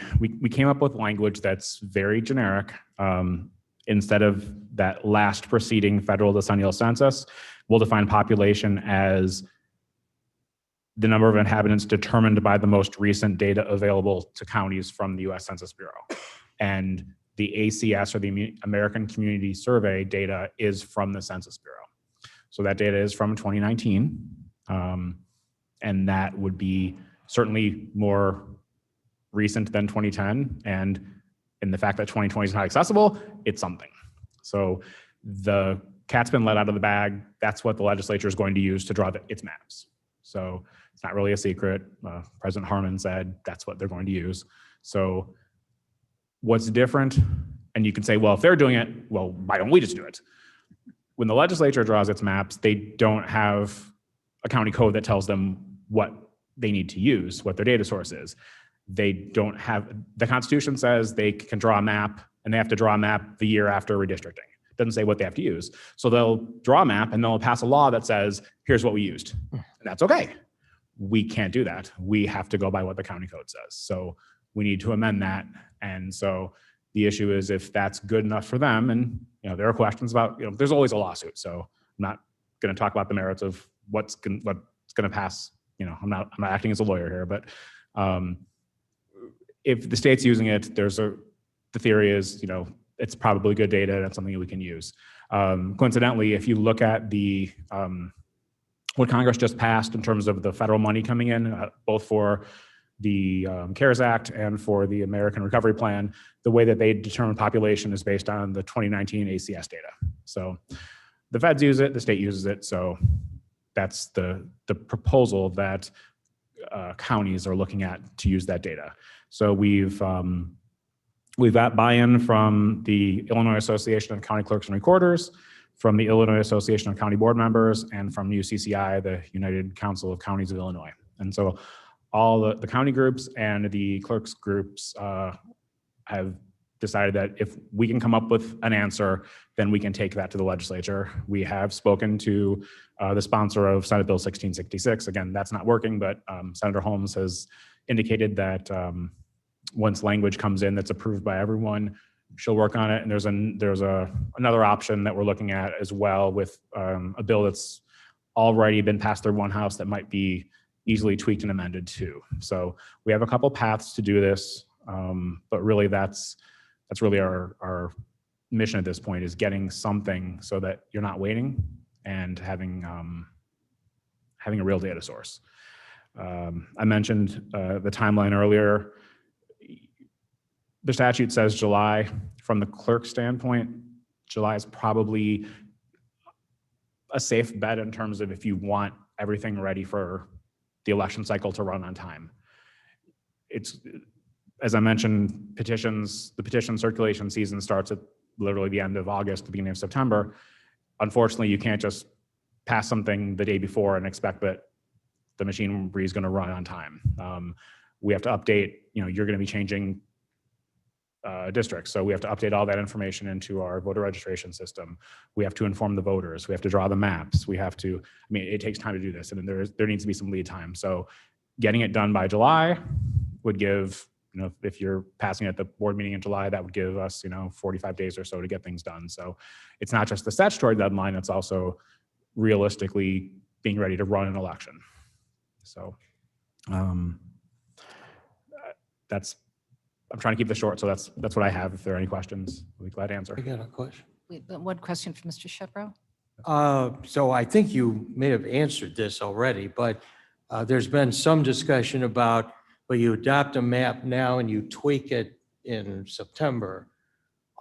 came up with language that's very generic. Instead of that last preceding federal decennial census, we'll define population as the number of inhabitants determined by the most recent data available to counties from the U.S. Census Bureau. And the ACS, or the American Community Survey data, is from the Census Bureau. So that data is from 2019. And that would be certainly more recent than 2010. And in the fact that 2020 is not accessible, it's something. So the cat's been let out of the bag. That's what the legislature is going to use to draw its maps. So it's not really a secret. President Harmon said that's what they're going to use. So what's different? And you can say, well, if they're doing it, well, why don't we just do it? When the legislature draws its maps, they don't have a county code that tells them what they need to use, what their data source is. They don't have, the Constitution says they can draw a map, and they have to draw a map the year after redistricting. It doesn't say what they have to use. So they'll draw a map and they'll pass a law that says, here's what we used. And that's okay. We can't do that. We have to go by what the county code says. So we need to amend that. And so the issue is if that's good enough for them, and there are questions about, there's always a lawsuit. So I'm not going to talk about the merits of what's going to pass. I'm not acting as a lawyer here, but if the state's using it, the theory is, it's probably good data and it's something that we can use. Coincidentally, if you look at what Congress just passed in terms of the federal money coming in, both for the CARES Act and for the American Recovery Plan, the way that they determine population is based on the 2019 ACS data. So the feds use it, the state uses it. So that's the proposal that counties are looking at to use that data. So we've got buy-in from the Illinois Association of County Clerks and Recorders, from the Illinois Association of County Board Members, and from UCCI, the United Council of Counties of Illinois. And so all the county groups and the clerks groups have decided that if we can come up with an answer, then we can take that to the legislature. We have spoken to the sponsor of Senate Bill 1666. Again, that's not working, but Senator Holmes has indicated that once language comes in that's approved by everyone, she'll work on it. And there's another option that we're looking at as well with a bill that's already been passed through one house that might be easily tweaked and amended too. So we have a couple paths to do this, but really that's really our mission at this point, is getting something so that you're not waiting and having a real data source. I mentioned the timeline earlier. The statute says July. From the clerk's standpoint, July is probably a safe bet in terms of if you want everything ready for the election cycle to run on time. It's, as I mentioned, the petition circulation season starts at literally the end of August, the beginning of September. Unfortunately, you can't just pass something the day before and expect that the machinery is going to run on time. We have to update, you're going to be changing districts. So we have to update all that information into our voter registration system. We have to inform the voters. We have to draw the maps. We have to, it takes time to do this, and there needs to be some lead time. So getting it done by July would give, if you're passing at the board meeting in July, that would give us, 45 days or so to get things done. So it's not just the statutory deadline, it's also realistically being ready to run an election. So I'm trying to keep this short, so that's what I have. If there are any questions, I'll be glad to answer. I got a question. One question for Mr. Shepro. So I think you may have answered this already, but there's been some discussion about, well, you adopt a map now and you tweak it in September.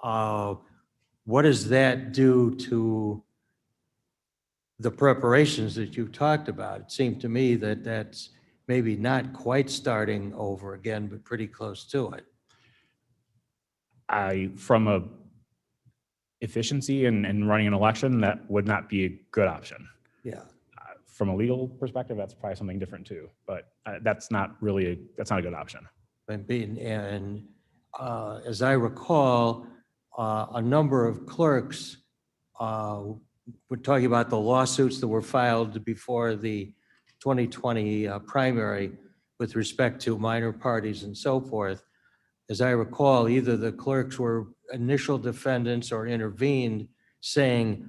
What does that do to the preparations that you talked about? It seemed to me that that's maybe not quite starting over again, but pretty close to it. From a efficiency and running an election, that would not be a good option. Yeah. From a legal perspective, that's probably something different too, but that's not a good option. And as I recall, a number of clerks were talking about the lawsuits that were filed before the 2020 primary with respect to minor parties and so forth. As I recall, either the clerks were initial defendants or intervened, saying,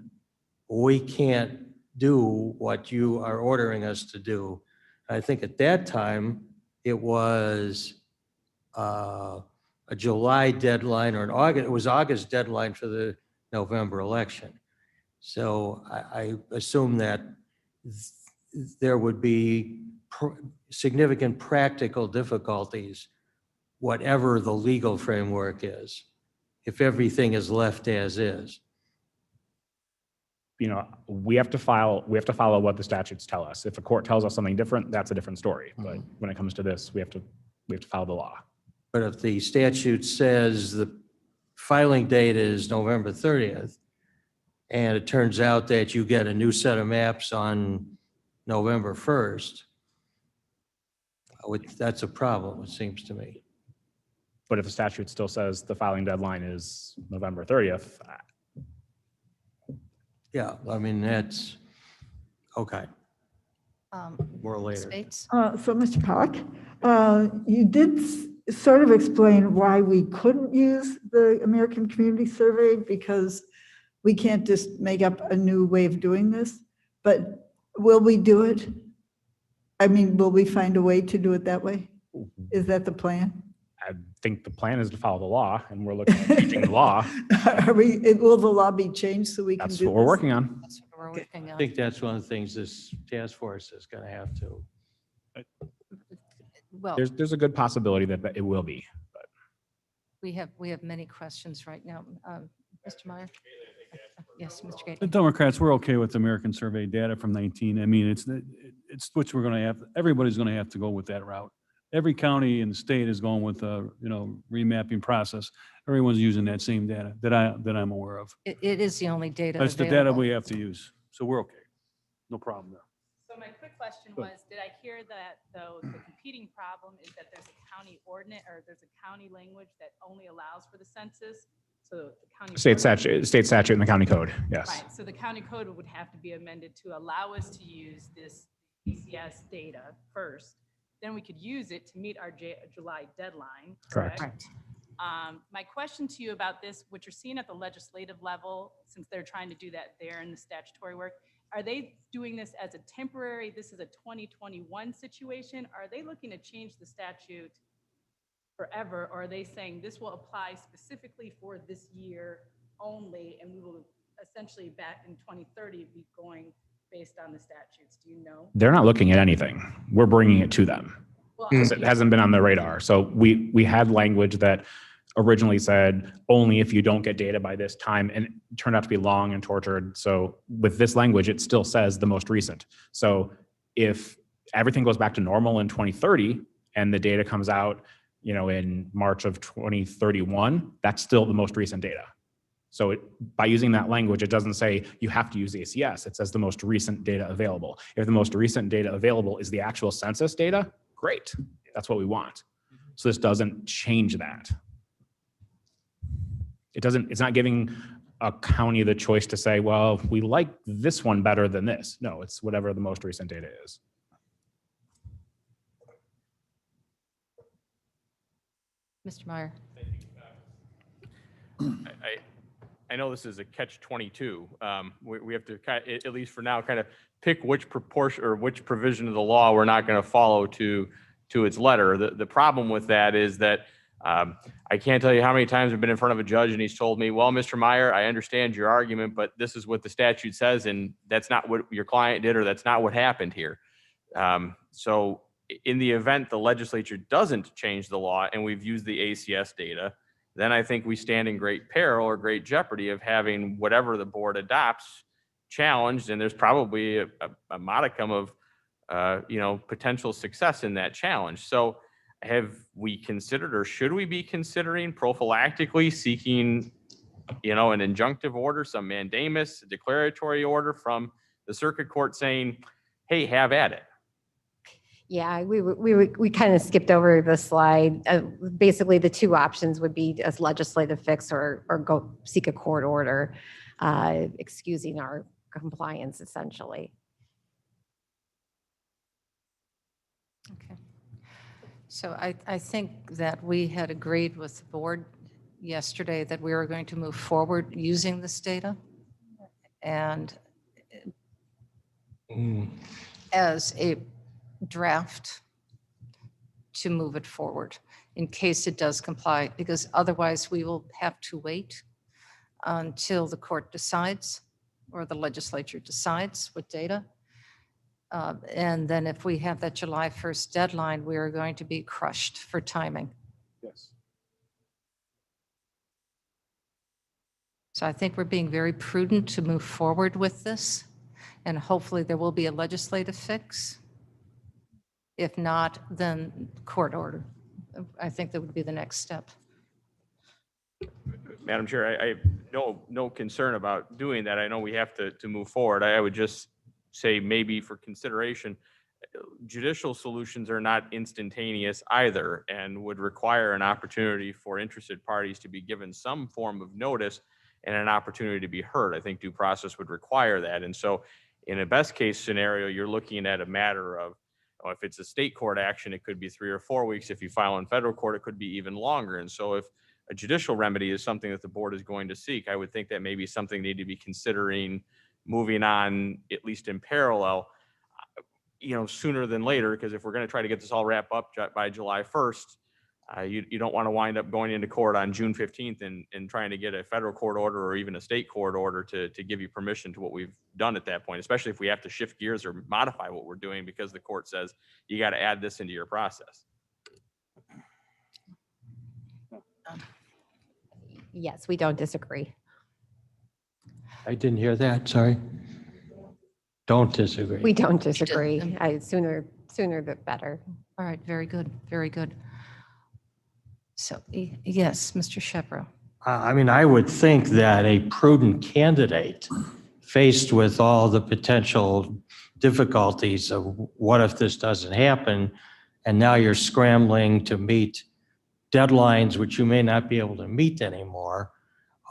we can't do what you are ordering us to do. I think at that time, it was a July deadline or it was August deadline for the November election. So I assume that there would be significant practical difficulties, whatever the legal framework is, if everything is left as is. We have to follow what the statutes tell us. If a court tells us something different, that's a different story. But when it comes to this, we have to follow the law. But if the statute says the filing date is November 30th, and it turns out that you get a new set of maps on November 1st, that's a problem, it seems to me. But if the statute still says the filing deadline is November 30th. Yeah, that's, okay. More later. Spates? So, Mr. Pollack, you did sort of explain why we couldn't use the American Community Survey, because we can't just make up a new way of doing this. But will we do it? Will we find a way to do it that way? Is that the plan? I think the plan is to follow the law, and we're looking at changing the law. Will the law be changed so we can do this? That's what we're working on. That's what we're working on. I think that's one of the things this task force is going to have to. Well, There's a good possibility that it will be. But we have many questions right now. Mr. Meyer? Yes, Mr. Gates. The Democrats, we're okay with American survey data from 19. It's which we're going to have. Everybody's going to have to go with that route. Every county in the state is going with a remapping process. Everyone's using that same data that I'm aware of. It is the only data That's the available. data we have to use. So we're okay. No problem there. So my quick question was, did I hear that though the competing problem is that there's a county ordinance or there's a county language that only allows for the census? So the county. State statute in the county code, yes. Right, so the county code would have to be amended to allow us to use this PCS data first. Then we could use it to meet our July deadline, correct? Correct. My question to you about this, what you're seeing at the legislative level, since they're trying to do that there in the statutory work, are they doing this as a temporary, this is a 2021 situation? Are they looking to change the statute forever? Or are they saying this will apply specifically for this year only, and we will essentially back in 2030 be going based on the statutes? Do you know? They're not looking at anything. We're bringing it to them. Because it hasn't been on the radar. So we had language that originally said only if you don't get data by this time, and it turned out to be long and tortured. So with this language, it still says the most recent. So if everything goes back to normal in 2030 and the data comes out, in March of 2031, that's still the most recent data. So by using that language, it doesn't say you have to use ACS. It says the most recent data available. If the most recent data available is the actual census data, great. That's what we want. So this doesn't change that. It's not giving a county the choice to say, well, we like this one better than this. No, it's whatever the most recent data is. Mr. Meyer. I know this is a catch-22. We have to, at least for now, kind of pick which proportion or which provision of the law we're not going to follow to its letter. The problem with that is that I can't tell you how many times I've been in front of a judge and he's told me, well, Mr. Meyer, I understand your argument, but this is what the statute says, and that's not what your client did, or that's not what happened here. So in the event the legislature doesn't change the law and we've used the ACS data, then I think we stand in great peril or great jeopardy of having whatever the board adopts challenged, and there's probably a modicum of potential success in that challenge. So have we considered, or should we be considering prophylactically seeking an injunctive order, some mandamus, a declaratory order from the circuit court saying, hey, have at it? Yeah, we kind of skipped over the slide. Basically, the two options would be a legislative fix or go seek a court order, excusing our compliance, essentially. Okay. So I think that we had agreed with the board yesterday that we were going to move forward using this data. And as a draft to move it forward in case it does comply, because otherwise we will have to wait until the court decides or the legislature decides what data. And then if we have that July 1st deadline, we are going to be crushed for timing. Yes. So I think we're being very prudent to move forward with this, and hopefully there will be a legislative fix. If not, then court order. I think that would be the next step. Madam Chair, I have no concern about doing that. I know we have to move forward. I would just say maybe for consideration, judicial solutions are not instantaneous either and would require an opportunity for interested parties to be given some form of notice and an opportunity to be heard. I think due process would require that. And so in a best case scenario, you're looking at a matter of, if it's a state court action, it could be 3 or 4 weeks. If you file in federal court, it could be even longer. And so if a judicial remedy is something that the board is going to seek, I would think that maybe something need to be considering moving on, at least in parallel, sooner than later, because if we're going to try to get this all wrapped up by July 1st, you don't want to wind up going into court on June 15th and trying to get a federal court order or even a state court order to give you permission to what we've done at that point, especially if we have to shift gears or modify what we're doing because the court says you got to add this into your process. Yes, we don't disagree. I didn't hear that, sorry. Don't disagree. We don't disagree. Sooner the better. All right, very good, very good. So, yes, Mr. Shepro. I would think that a prudent candidate faced with all the potential difficulties of what if this doesn't happen? And now you're scrambling to meet deadlines which you may not be able to meet anymore.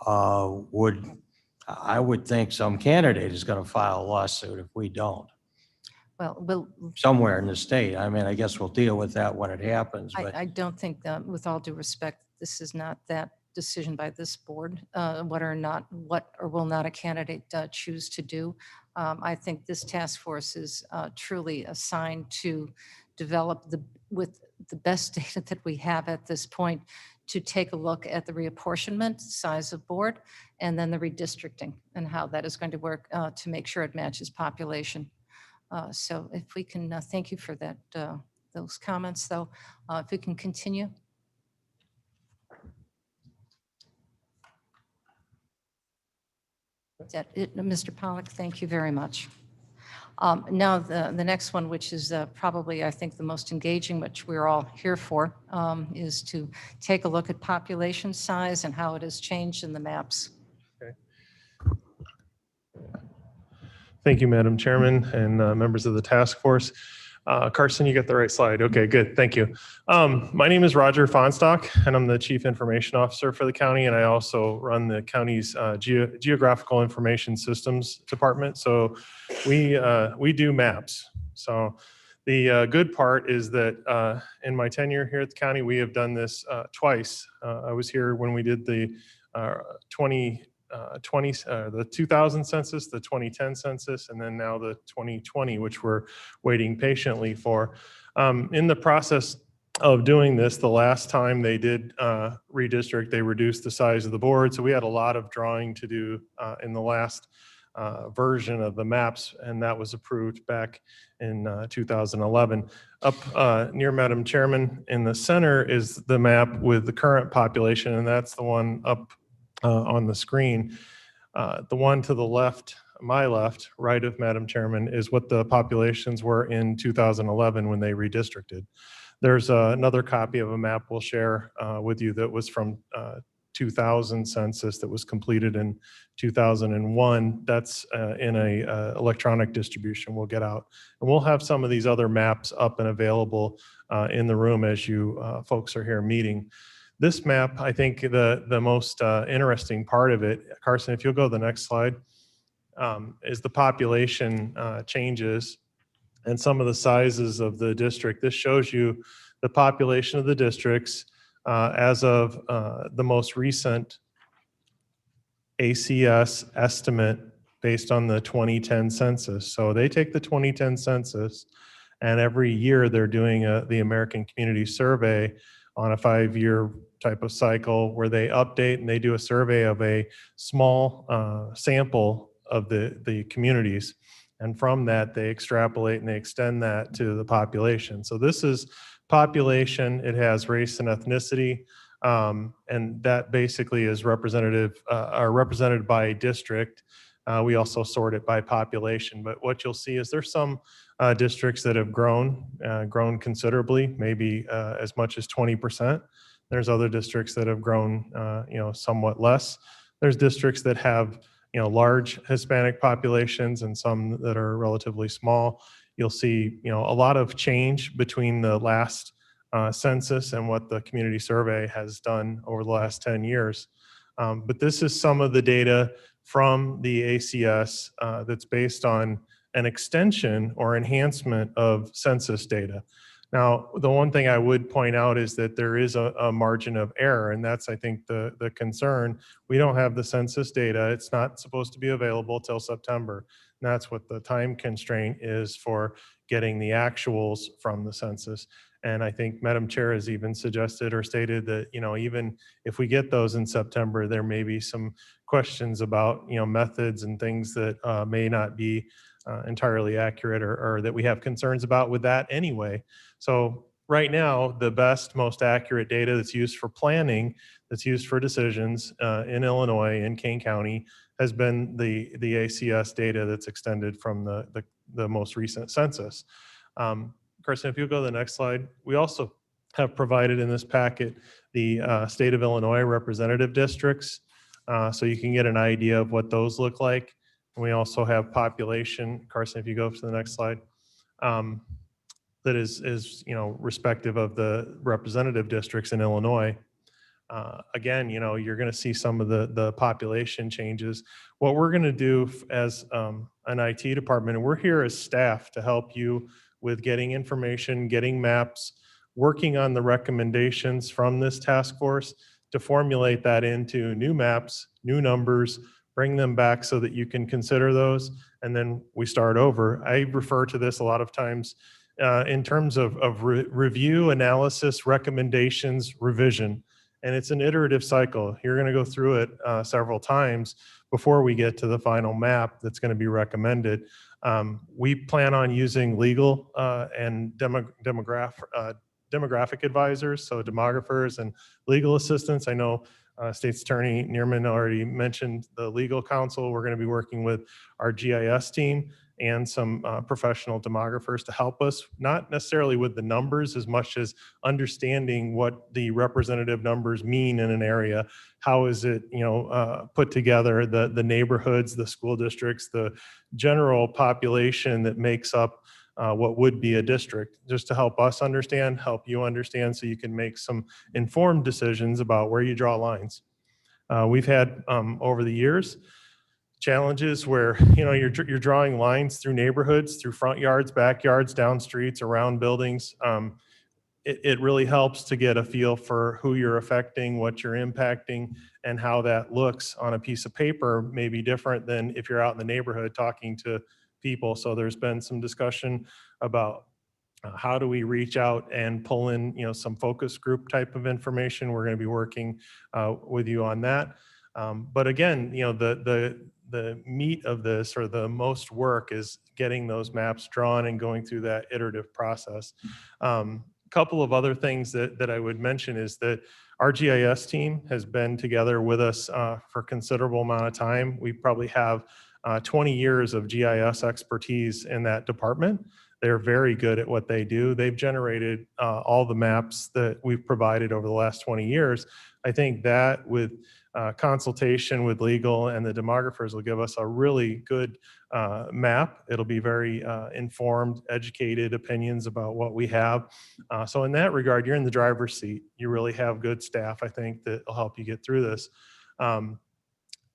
I would think some candidate is going to file a lawsuit if we don't, Well, somewhere in the state. I mean, I guess we'll deal with that when it happens, but I don't think that, with all due respect, this is not that decision by this board, what or will not a candidate choose to do. I think this task force is truly assigned to develop with the best data that we have at this point, to take a look at the reapportionment, size of board, and then the redistricting and how that is going to work to make sure it matches population. So if we can, thank you for that, those comments, though. If we can continue. Is that it, Mr. Pollack? Thank you very much. Now, the next one, which is probably, I think, the most engaging, which we're all here for, is to take a look at population size and how it has changed in the maps. Thank you, Madam Chairman and members of the task force. Carson, you got the right slide. Okay, good. Thank you. My name is Roger Fonstock, and I'm the Chief Information Officer for the county, and I also run the county's Geographical Information Systems Department. So we do maps. So the good part is that in my tenure here at the county, we have done this twice. I was here when we did the 2000 census, the 2010 census, and then now the 2020, which we're waiting patiently for. In the process of doing this, the last time they did redistrict, they reduced the size of the board. So we had a lot of drawing to do in the last version of the maps, and that was approved back in 2011. Up near Madam Chairman in the center is the map with the current population, and that's the one up on the screen. The one to the left, my left, right of Madam Chairman, is what the populations were in 2011 when they redistricted. There's another copy of a map we'll share with you that was from 2000 census that was completed in 2001. That's in a electronic distribution we'll get out. And we'll have some of these other maps up and available in the room as you folks are here meeting. This map, I think the most interesting part of it, Carson, if you'll go to the next slide, is the population changes and some of the sizes of the district. This shows you the population of the districts as of the most recent ACS estimate based on the 2010 census. So they take the 2010 census, and every year they're doing the American Community Survey on a 5-year type of cycle where they update and they do a survey of a small sample of the communities. And from that, they extrapolate and they extend that to the population. So this is population. It has race and ethnicity. And that basically is represented by district. We also sort it by population. But what you'll see is there's some districts that have grown considerably, maybe as much as 20%. There's other districts that have grown, somewhat less. There's districts that have, large Hispanic populations and some that are relatively small. You'll see, a lot of change between the last census and what the community survey has done over the last 10 years. But this is some of the data from the ACS that's based on an extension or enhancement of census data. Now, the one thing I would point out is that there is a margin of error, and that's, I think, the concern. We don't have the census data. It's not supposed to be available till September. And that's what the time constraint is for getting the actuals from the census. And I think Madam Chair has even suggested or stated that, even if we get those in September, there may be some questions about, methods and things that may not be entirely accurate or that we have concerns about with that anyway. So right now, the best, most accurate data that's used for planning, that's used for decisions in Illinois, in Kane County, has been the ACS data that's extended from the most recent census. Carson, if you'll go to the next slide. We also have provided in this packet the state of Illinois representative districts, so you can get an idea of what those look like. We also have population. Carson, if you go to the next slide, that is respective of the representative districts in Illinois. Again, you're going to see some of the population changes. What we're going to do as an IT department, and we're here as staff to help you with getting information, getting maps, working on the recommendations from this task force to formulate that into new maps, new numbers, bring them back so that you can consider those, and then we start over. I refer to this a lot of times in terms of review, analysis, recommendations, revision. And it's an iterative cycle. You're going to go through it several times before we get to the final map that's going to be recommended. We plan on using legal and demographic advisors, so demographers and legal assistants. I know State's Attorney Neerman already mentioned the legal counsel. We're going to be working with our GIS team and some professional demographers to help us, not necessarily with the numbers as much as understanding what the representative numbers mean in an area. How is it, put together, the neighborhoods, the school districts, the general population that makes up what would be a district, just to help us understand, help you understand, so you can make some informed decisions about where you draw lines. We've had over the years challenges where you're drawing lines through neighborhoods, through front yards, backyards, down streets, around buildings. It really helps to get a feel for who you're affecting, what you're impacting, and how that looks on a piece of paper may be different than if you're out in the neighborhood talking to people. So there's been some discussion about how do we reach out and pull in some focus group type of information. We're going to be working with you on that. But again, the meat of this, or the most work, is getting those maps drawn and going through that iterative process. Couple of other things that I would mention is that our GIS team has been together with us for a considerable amount of time. We probably have 20 years of GIS expertise in that department. They're very good at what they do. They've generated all the maps that we've provided over the last 20 years. I think that with consultation with legal and the demographers will give us a really good map. It'll be very informed, educated opinions about what we have. So in that regard, you're in the driver's seat. You really have good staff, I think, that will help you get through this.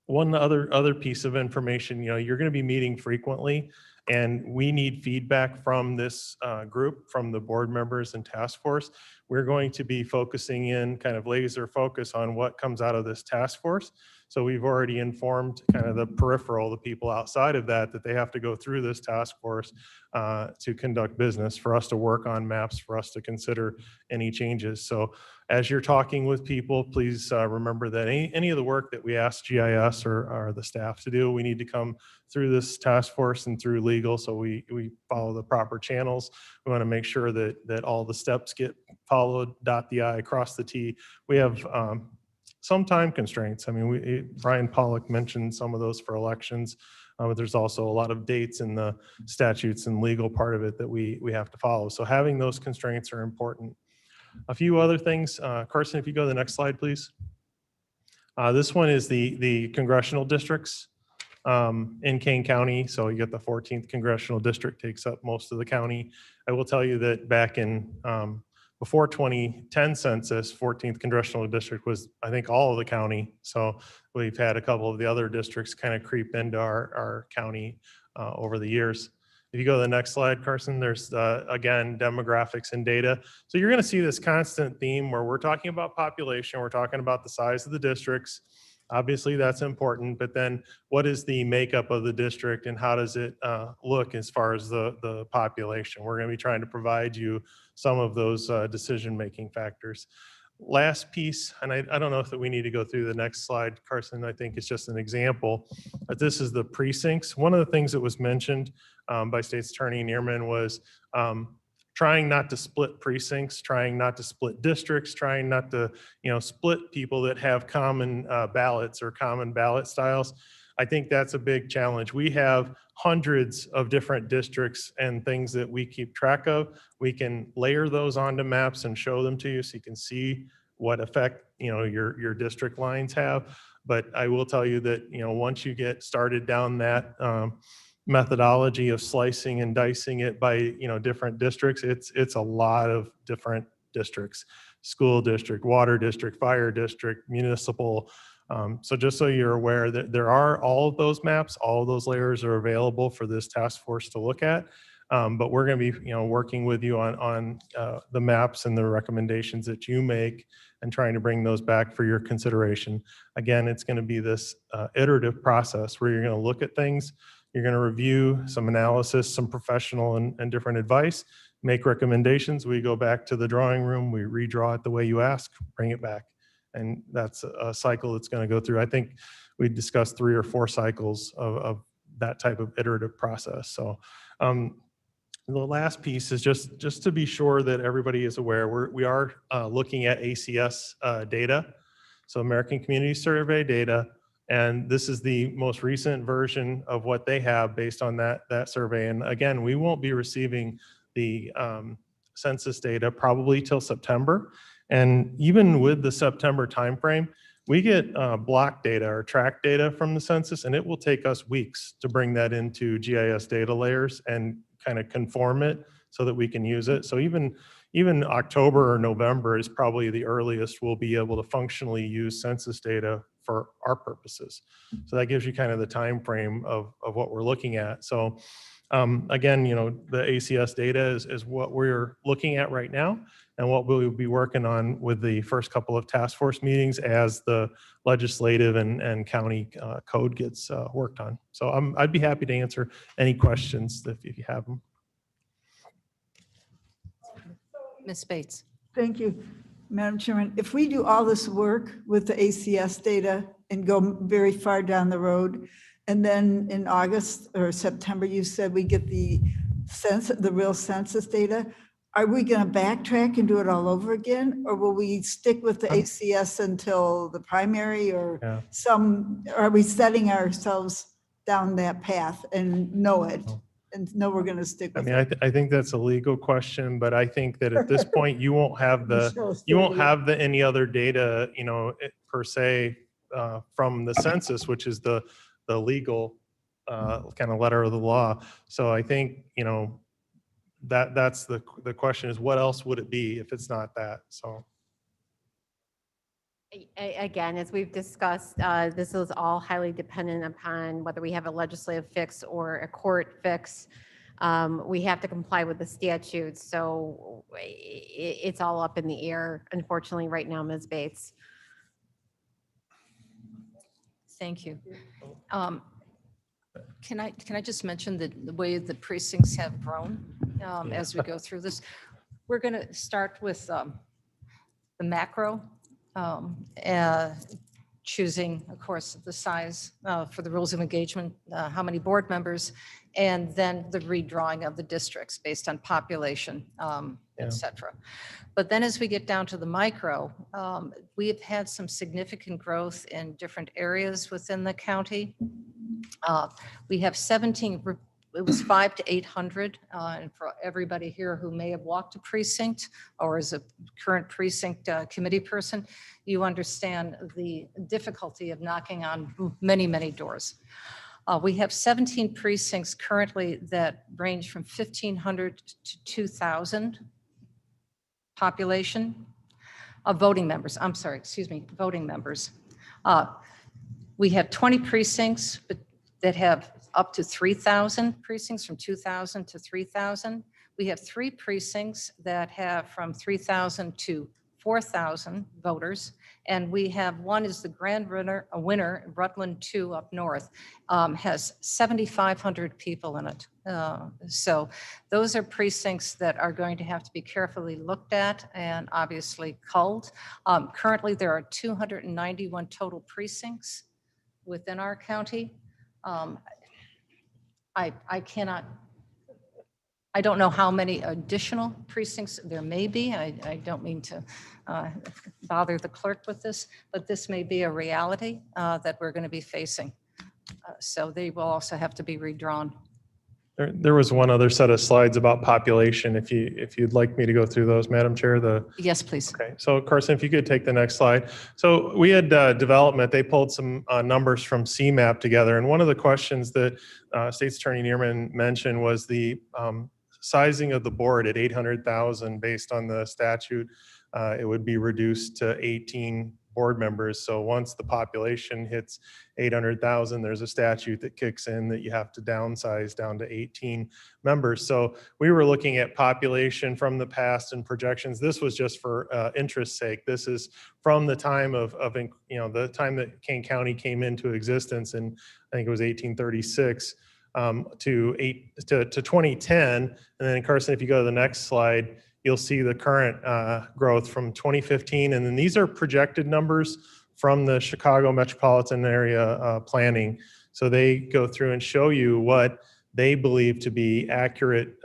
One other piece of information, you're going to be meeting frequently, and we need feedback from this group, from the board members and task force. We're going to be focusing in, kind of laser focus on what comes out of this task force. So we've already informed kind of the peripheral, the people outside of that they have to go through this task force to conduct business, for us to work on maps, for us to consider any changes. So as you're talking with people, please remember that any of the work that we ask GIS or the staff to do, we need to come through this task force and through legal, so we follow the proper channels. We want to make sure that all the steps get followed, dot the I, cross the T. We have some time constraints. I mean, Brian Pollock mentioned some of those for elections, but there's also a lot of dates in the statutes and legal part of it that we have to follow. So having those constraints are important. A few other things, Carson, if you go to the next slide, please. This one is the congressional districts in Kane County. So you get the 14th congressional district, takes up most of the county. I will tell you that back in before 2010 census, 14th congressional district was, I think, all of the county. So we've had a couple of the other districts kind of creep into our county over the years. If you go to the next slide, Carson, there's, again, demographics and data. So you're going to see this constant theme where we're talking about population, we're talking about the size of the districts. Obviously, that's important, but then what is the makeup of the district and how does it look as far as the population? We're going to be trying to provide you some of those decision-making factors. Last piece, and I don't know if we need to go through the next slide, Carson, I think it's just an example, but this is the precincts. One of the things that was mentioned by State's Attorney Neerman was trying not to split precincts, trying not to split districts, trying not to split people that have common ballots or common ballot styles. I think that's a big challenge. We have hundreds of different districts and things that we keep track of. We can layer those onto maps and show them to you so you can see what effect your district lines have. But I will tell you that, once you get started down that methodology of slicing and dicing it by, different districts, it's a lot of different districts: school district, water district, fire district, municipal. So just so you're aware that there are all of those maps, all of those layers are available for this task force to look at. But we're going to be, working with you on the maps and the recommendations that you make and trying to bring those back for your consideration. Again, it's going to be this iterative process where you're going to look at things, you're going to review some analysis, some professional and different advice, make recommendations. We go back to the drawing room, we redraw it the way you ask, bring it back. And that's a cycle that's going to go through. I think we discussed 3 or 4 cycles of that type of iterative process. So the last piece is just to be sure that everybody is aware, we are looking at ACS data, so American Community Survey data, and this is the most recent version of what they have based on that survey. And again, we won't be receiving the census data probably till September. And even with the September timeframe, we get block data or track data from the census, and it will take us weeks to bring that into GIS data layers and kind of conform it so that we can use it. So even October or November is probably the earliest we'll be able to functionally use census data for our purposes. So that gives you kind of the time frame of what we're looking at. So again, the ACS data is what we're looking at right now and what we'll be working on with the first couple of task force meetings as the legislative and county code gets worked on. So I'd be happy to answer any questions if you have them. Ms. Bates. Thank you, Madam Chairman. If we do all this work with the ACS data and go very far down the road, and then in August or September, you said we get the real census data, are we going to backtrack and do it all over again? Or will we stick with the ACS until the primary or are we setting ourselves down that path and know it? And know we're going to stick with it? I think that's a legal question, but I think that at this point you won't have any other data, per se, from the census, which is the legal kind of letter of the law. So I think that's the question is what else would it be if it's not that? So. Again, as we've discussed, this is all highly dependent upon whether we have a legislative fix or a court fix. We have to comply with the statutes, so it's all up in the air, unfortunately, right now, Ms. Bates. Thank you. Can I just mention that the way the precincts have grown as we go through this? We're going to start with the macro. Choosing, of course, the size for the rules of engagement, how many board members, and then the redrawing of the districts based on population, et cetera. But then as we get down to the micro, we have had some significant growth in different areas within the county. We have 17, it was 500 to 800. And for everybody here who may have walked a precinct or is a current precinct committee person, you understand the difficulty of knocking on many, many doors. We have 17 precincts currently that range from 1,500 to 2,000 population of voting members. I'm sorry, excuse me, voting members. We have 20 precincts that have up to 3,000 precincts, from 2,000 to 3,000. We have 3 precincts that have from 3,000 to 4,000 voters. And we have one is the grand winner, Rutland 2 up north, has 7,500 people in it. So those are precincts that are going to have to be carefully looked at and obviously culled. Currently, there are 291 total precincts within our county. I don't know how many additional precincts there may be. I don't mean to bother the clerk with this, but this may be a reality that we're going to be facing. So they will also have to be redrawn. There was one other set of slides about population. If you'd like me to go through those, Madam Chair, Yes, please. Okay, so Carson, if you could take the next slide. So we had development, they pulled some numbers from CMAP together. And one of the questions that State's Attorney Neerman mentioned was the sizing of the board at 800,000 based on the statute. It would be reduced to 18 board members. So once the population hits 800,000, there's a statute that kicks in that you have to downsize down to 18 members. So we were looking at population from the past and projections. This was just for interest's sake. This is from the time of the time that Kane County came into existence, and I think it was 1836 to 2010. And then Carson, if you go to the next slide, you'll see the current growth from 2015. And then these are projected numbers from the Chicago metropolitan area planning. So they go through and show you what they believe to be accurate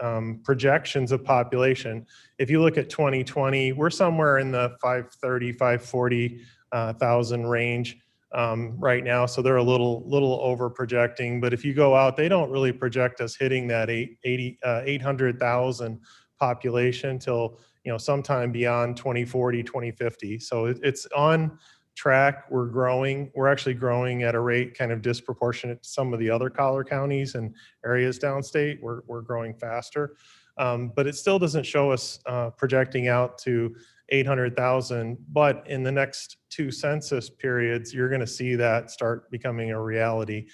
projections of population. If you look at 2020, we're somewhere in the 530, 540,000 range right now. So they're a little over projecting. But if you go out, they don't really project us hitting that 800,000 population till sometime beyond 2040, 2050. So it's on track. We're growing. We're actually growing at a rate kind of disproportionate to some of the other collar counties and areas downstate. We're growing faster, but it still doesn't show us projecting out to 800,000. But in the next 2 census periods, you're going to see that start becoming a reality.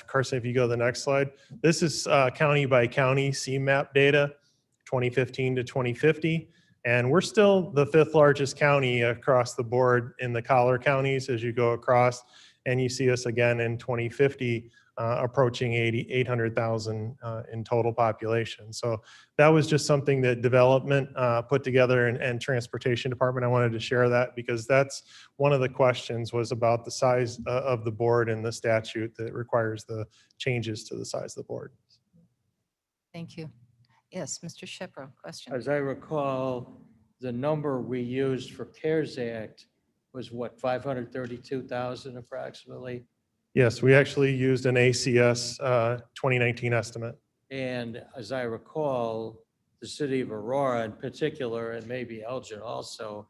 Carson, if you go to the next slide, this is county by county CMAP data, 2015 to 2050. And we're still the 5th largest county across the board in the collar counties as you go across. And you see us again in 2050 approaching 800,000 in total population. So that was just something that development put together and transportation department. I wanted to share that because that's one of the questions was about the size of the board and the statute that requires the changes to the size of the board. Thank you. Yes, Mr. Shepro, question. As I recall, the number we used for CARES Act was what, 532,000 approximately? Yes, we actually used an ACS 2019 estimate. And as I recall, the city of Aurora in particular, and maybe Elgin also,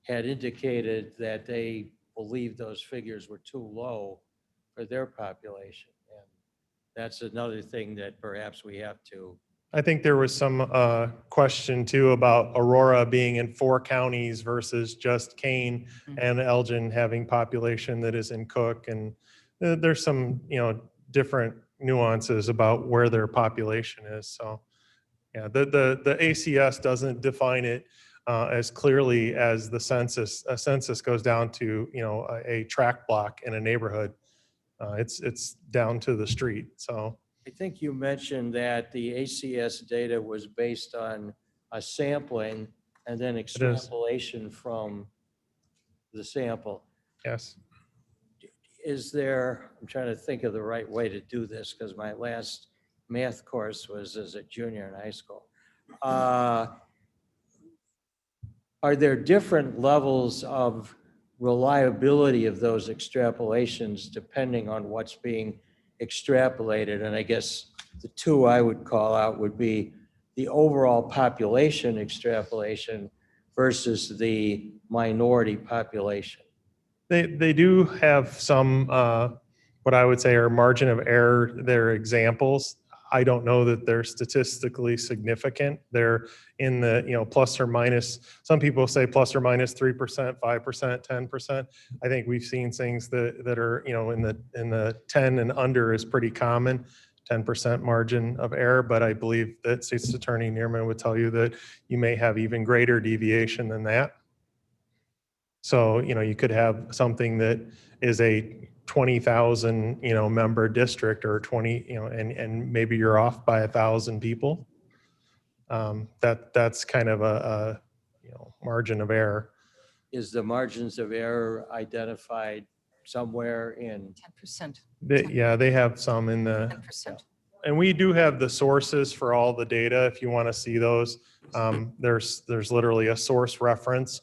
had indicated that they believed those figures were too low for their population. And that's another thing that perhaps we have to. I think there was some question too about Aurora being in 4 counties versus just Kane and Elgin having population that is in Cook. And there's some, different nuances about where their population is. So yeah, the ACS doesn't define it as clearly as the census. A census goes down to, a tract block in a neighborhood. It's down to the street. So I think you mentioned that the ACS data was based on a sampling and then extrapolation from the sample. Yes. Is there, I'm trying to think of the right way to do this because my last math course was as a junior in high school. Are there different levels of reliability of those extrapolations depending on what's being extrapolated? And I guess the 2 I would call out would be the overall population extrapolation versus the minority population. They do have some, what I would say are margin of error. They're examples. I don't know that they're statistically significant. They're in the, plus or minus, some people say plus or minus 3%, 5%, 10%. I think we've seen things that are, in the 10 and under is pretty common, 10% margin of error. But I believe that State's Attorney Neerman would tell you that you may have even greater deviation than that. So, you could have something that is a 20,000, member district or 20, and maybe you're off by 1,000 people. That's kind of a margin of error. Is the margins of error identified somewhere in 10%? Yeah, they have some in the 10%. And we do have the sources for all the data. If you want to see those, there's literally a source reference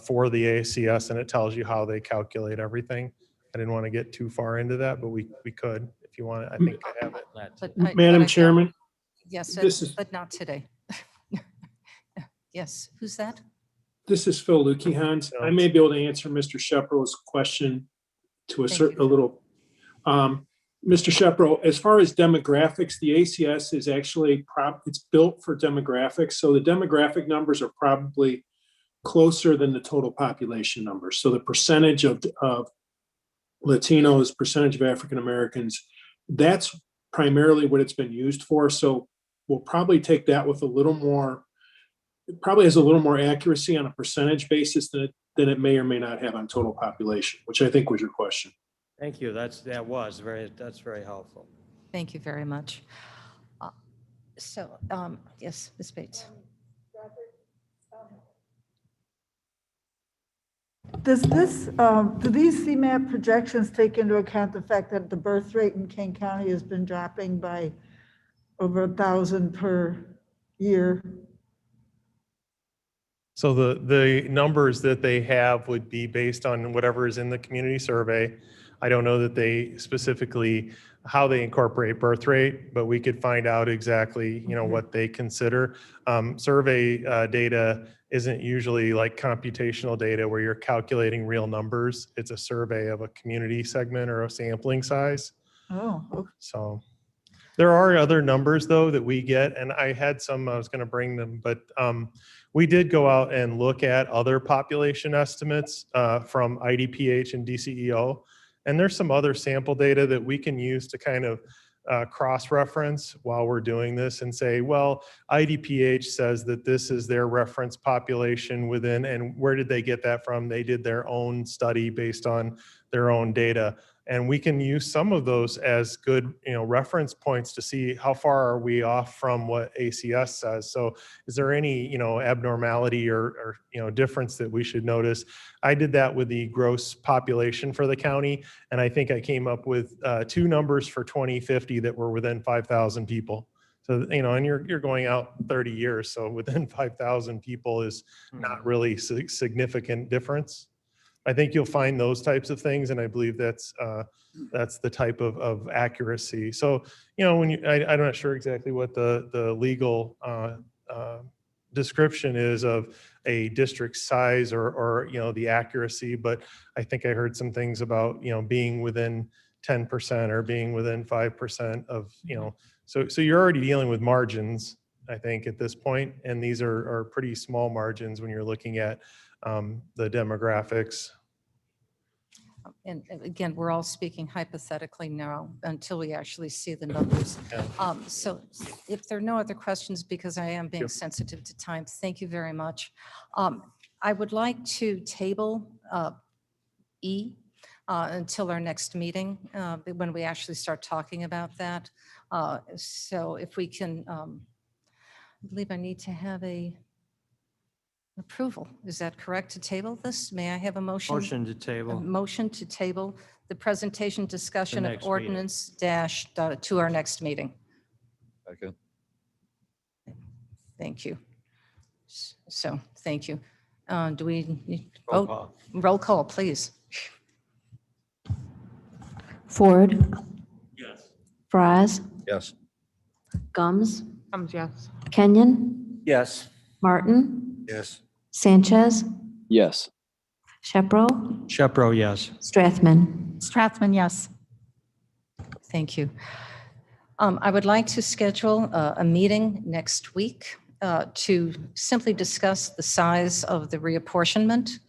for the ACS, and it tells you how they calculate everything. I didn't want to get too far into that, but we could if if you want it. I think I have it. But Madam Chairman, Yes, this is- but not today. Yes, who's that? this is Phil Lukihans. I may be able to answer Mr. Shepro's question to a little. Mr. Shepro, as far as demographics, the ACS is actually it's built for demographics. So the demographic numbers are probably closer than the total population numbers. So the percentage of Latinos, percentage of African Americans, that's primarily what it's been used for. So we'll probably take that with a little more, it probably has a little more accuracy on a percentage basis than it may or may not have on total population, which I think was your question. Thank you. That's very helpful. Thank you very much. So, yes, Ms. Bates. Does this, do these CMAP projections take into account the fact that the birth rate in Kane County has been dropping by over 1,000 per year? So the numbers that they have would be based on whatever is in the community survey. I don't know that they specifically how they incorporate birth rate, but we could find out exactly, what they consider. Survey data isn't usually like computational data where you're calculating real numbers. It's a survey of a community segment or a sampling size. Oh, okay. So there are other numbers though that we get, and I had some, I was going to bring them, but we did go out and look at other population estimates from IDPH and DCEO. And there's some other sample data that we can use to kind of cross-reference while we're doing this and say, well, IDPH says that this is their reference population within, and where did they get that from? They did their own study based on their own data. And we can use some of those as good, reference points to see how far are we off from what ACS says. So is there any, abnormality or difference that we should notice? I did that with the gross population for the county. And I think I came up with two numbers for 2050 that were within 5,000 people. So, and you're going out 30 years. So within 5,000 people is not really significant difference. I think you'll find those types of things, and I believe that's the type of accuracy. So, when I'm not sure exactly what the legal description is of a district size or the accuracy, but I think I heard some things about being within 10% or being within 5% of so you're already dealing with margins, I think, at this point, and these are pretty small margins when you're looking at the demographics. And again, we're all speaking hypothetically now until we actually see the numbers. So if there are no other questions, because I am being sensitive to time, thank you very much. I would like to table E until our next meeting, when we actually start talking about that. So if we can, I believe I need to have a approval. Is that correct, to table this? May I have a motion? Motion to table. A motion to table the presentation discussion of next meeting. ordinance dash to our next meeting. Second. Thank you. So, thank you. Do we need Roll vote? call. Roll call, please. Ford, Yes. Fries, Yes. Gums, Yes. Kenyon, Yes. Martin, Yes. Sanchez, Yes. Shepro, Shepro, yes. Strathman. Strathman, yes. Thank you. I would like to schedule a meeting next week to simply discuss the size of the reapportionment.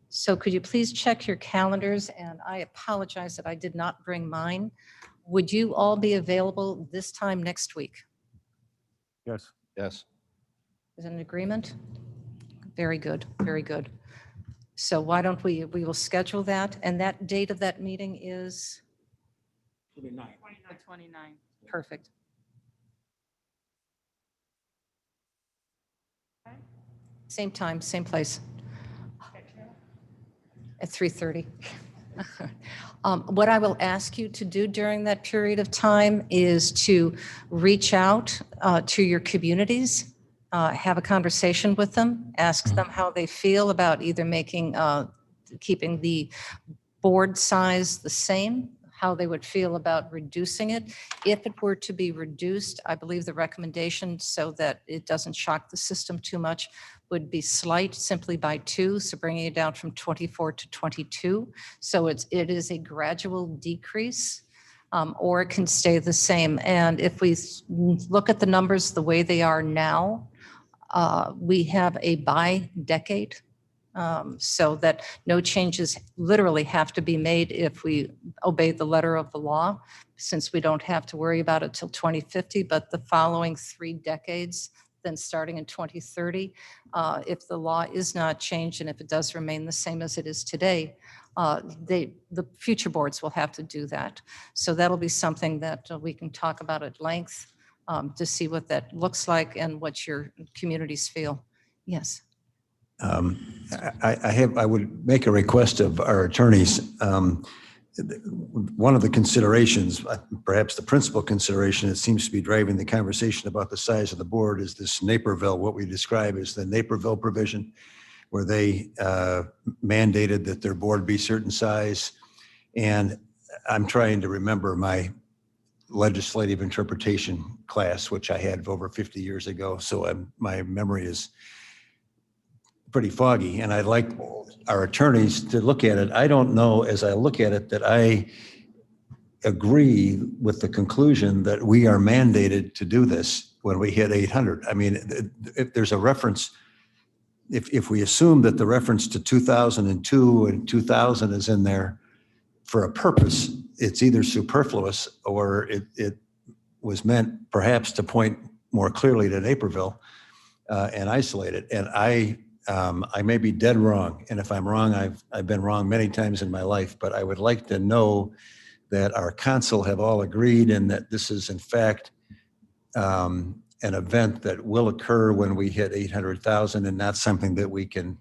So could you please check your calendars? And I apologize that I did not bring mine. Would you all be available this time next week? Yes. Yes. Is it an agreement? Very good, very good. So why don't we will schedule that, and that date of that meeting is? 29. Perfect. Same time, same place. At 3:30. What I will ask you to do during that period of time is to reach out to your communities, have a conversation with them, ask them how they feel about either keeping the board size the same, how they would feel about reducing it. If it were to be reduced, I believe the recommendation, so that it doesn't shock the system too much, would be slight, simply by 2, so bringing it down from 24 to 22. So it is a gradual decrease, or it can stay the same. And if we look at the numbers the way they are now, we have a bi-decade, so that no changes literally have to be made if we obey the letter of the law, since we don't have to worry about it till 2050, but the following 3 decades, then starting in 2030, if the law is not changed and if it does remain the same as it is today, the future boards will have to do that. So that'll be something that we can talk about at length, to see what that looks like and what your communities feel. Yes. I would make a request of our attorneys. One of the considerations, perhaps the principal consideration that seems to be driving the conversation about the size of the board, is this Naperville, what we describe as the Naperville provision, where they mandated that their board be certain size. And I'm trying to remember my legislative interpretation class, which I had over 50 years ago. So my memory is pretty foggy, and I'd like our attorneys to look at it. I don't know, as I look at it, that I agree with the conclusion that we are mandated to do this when we hit 800. I mean, if there's a reference, if we assume that the reference to 2002 and 2000 is in there for a purpose, it's either superfluous or it was meant perhaps to point more clearly to Naperville and isolate it. And I may be dead wrong. And if I'm wrong, I've been wrong many times in my life, but I would like to know that our council have all agreed and that this is in fact an event that will occur when we hit 800,000 and not something that we can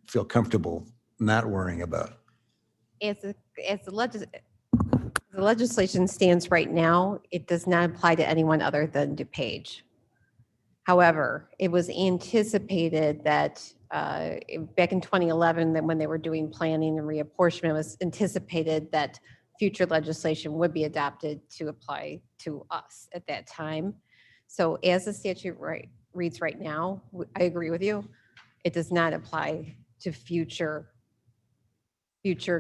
feel comfortable not worrying about. As the legislation stands right now, it does not apply to anyone other than DuPage. However, it was anticipated that back in 2011, that when they were doing planning and reapportionment, it was anticipated that future legislation would be adopted to apply to us at that time. So as the statute reads right now, I agree with you. It does not apply to future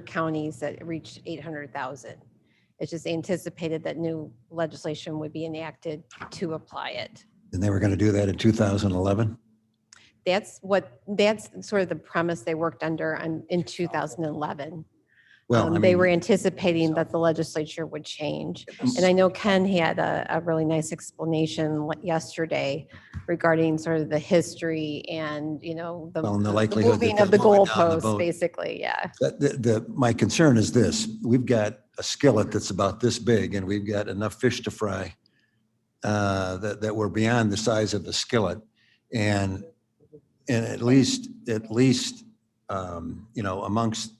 counties that reach 800,000. It's just anticipated that new legislation would be enacted to apply it. And they were going to do that in 2011? That's sort of the premise they worked under in 2011. Well, they were anticipating that the legislature would change. And I know Ken had a really nice explanation yesterday regarding sort of the history and, the likelihood moving that of the they're moving down the goalposts, boat. basically, yeah. My concern is this: we've got a skillet that's about this big, and we've got enough fish to fry that we're beyond the size of the skillet, and at least amongst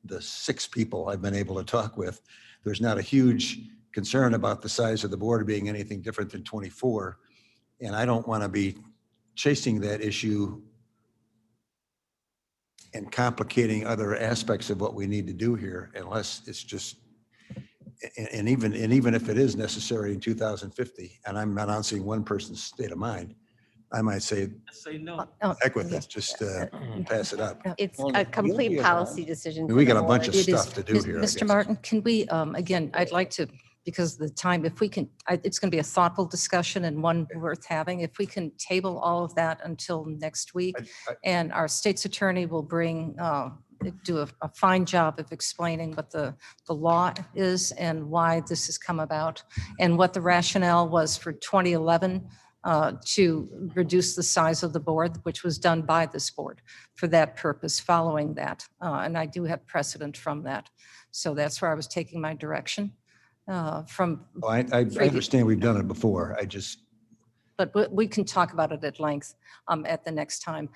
the 6 people I've been able to talk with, there's not a huge concern about the size of the board being anything different than 24, and I don't want to be chasing that issue and complicating other aspects of what we need to do here, unless it's just, and even if it is necessary in 2050, and I'm not announcing one person's state of mind, I might say no. heck with it, just pass it up. It's a complete policy decision. We for got the a bunch of board. stuff to do here. I Mr. guess. Martin, can we, again, I'd like to, because of the time, if we can, it's going to be a thoughtful discussion and one worth having. If we can table all of that until next week, and our state's attorney will do a fine job of explaining what the law is and why this has come about, and what the rationale was for 2011 to reduce the size of the board, which was done by this board for that purpose following that. And I do have precedent from that. So that's where I was taking my direction from. I understand we've done it before. but we can talk about it at length at the next time.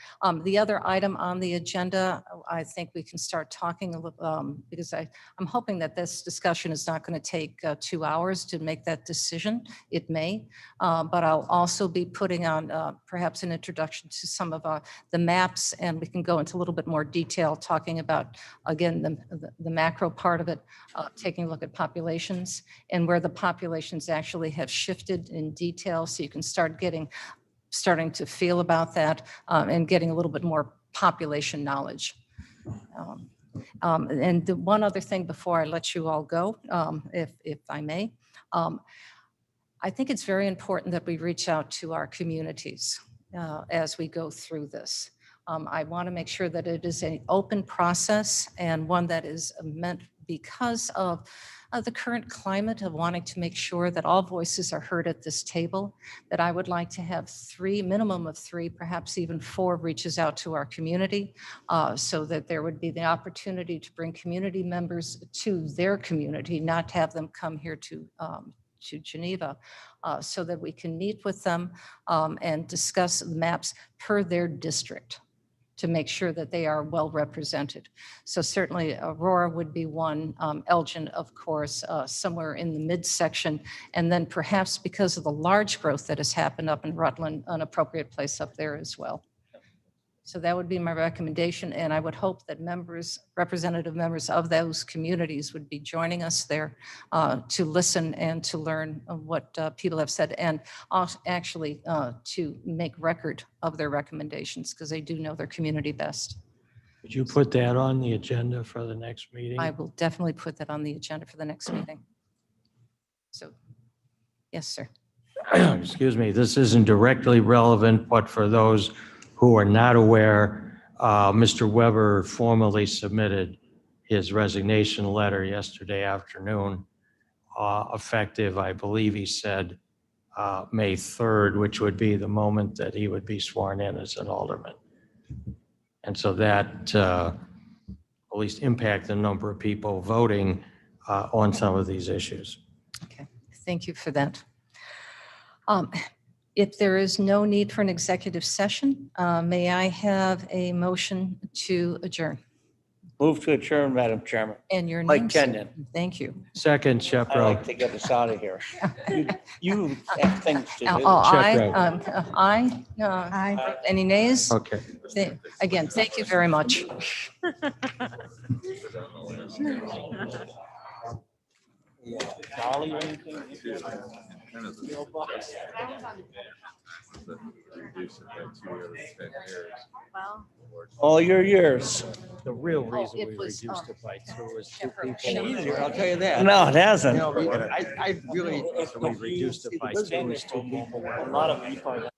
The other item on the agenda, I think we can start talking a little, because I'm hoping that this discussion is not going to take 2 hours to make that decision. It may, but I'll also be putting on perhaps an introduction to some of the maps, and we can go into a little bit more detail talking about, again, the macro part of it, taking a look at populations and where the populations actually have shifted in detail, so you can starting to feel about that and getting a little bit more population knowledge. And the one other thing before I let you all go, if I may, I think it's very important that we reach out to our communities as we go through this. I want to make sure that it is an open process and one that is meant because of the current climate of wanting to make sure that all voices are heard at this table, that I would like to have minimum of three, perhaps even 4 reaches out to our community so that there would be the opportunity to bring community members to their community, not have them come here to Geneva, so that we can meet with them and discuss the maps per their district to make sure that they are well represented. So certainly Aurora would be one, Elgin, of course, somewhere in the midsection, and then perhaps because of the large growth that has happened up in Rutland, an appropriate place up there as well. So that would be my recommendation, and I would hope that representative members of those communities would be joining us there to listen and to learn what people have said, and actually to make record of their recommendations, because they do know their community best. Would you put that on the agenda for the next meeting? I will definitely put that on the agenda for the next meeting. So, yes, sir. Excuse me, this isn't directly relevant, but for those who are not aware, Mr. Weber formally submitted his resignation letter yesterday afternoon, effective, I believe he said, May 3rd, which would be the moment that he would be sworn in as an alderman. And so that at least impact the number of people voting on some of these issues. Okay, thank you for that. If there is no need for an executive session, may I have a motion to adjourn? Move to adjourn, Madam Chairman. And your name? Mike sir? Kenyon. Thank you. Second, I'd Shepro. like to get us out of here. You have things to do. Aye. Any nays? Okay. Again, thank you very much. Dolly or anything? All your years. The real reason it we was, reduced it by 2 is 2 Shepro. people. Easier, I'll tell you that. No, it hasn't. I really. We reduced it by 2 is 2 people. A lot of people are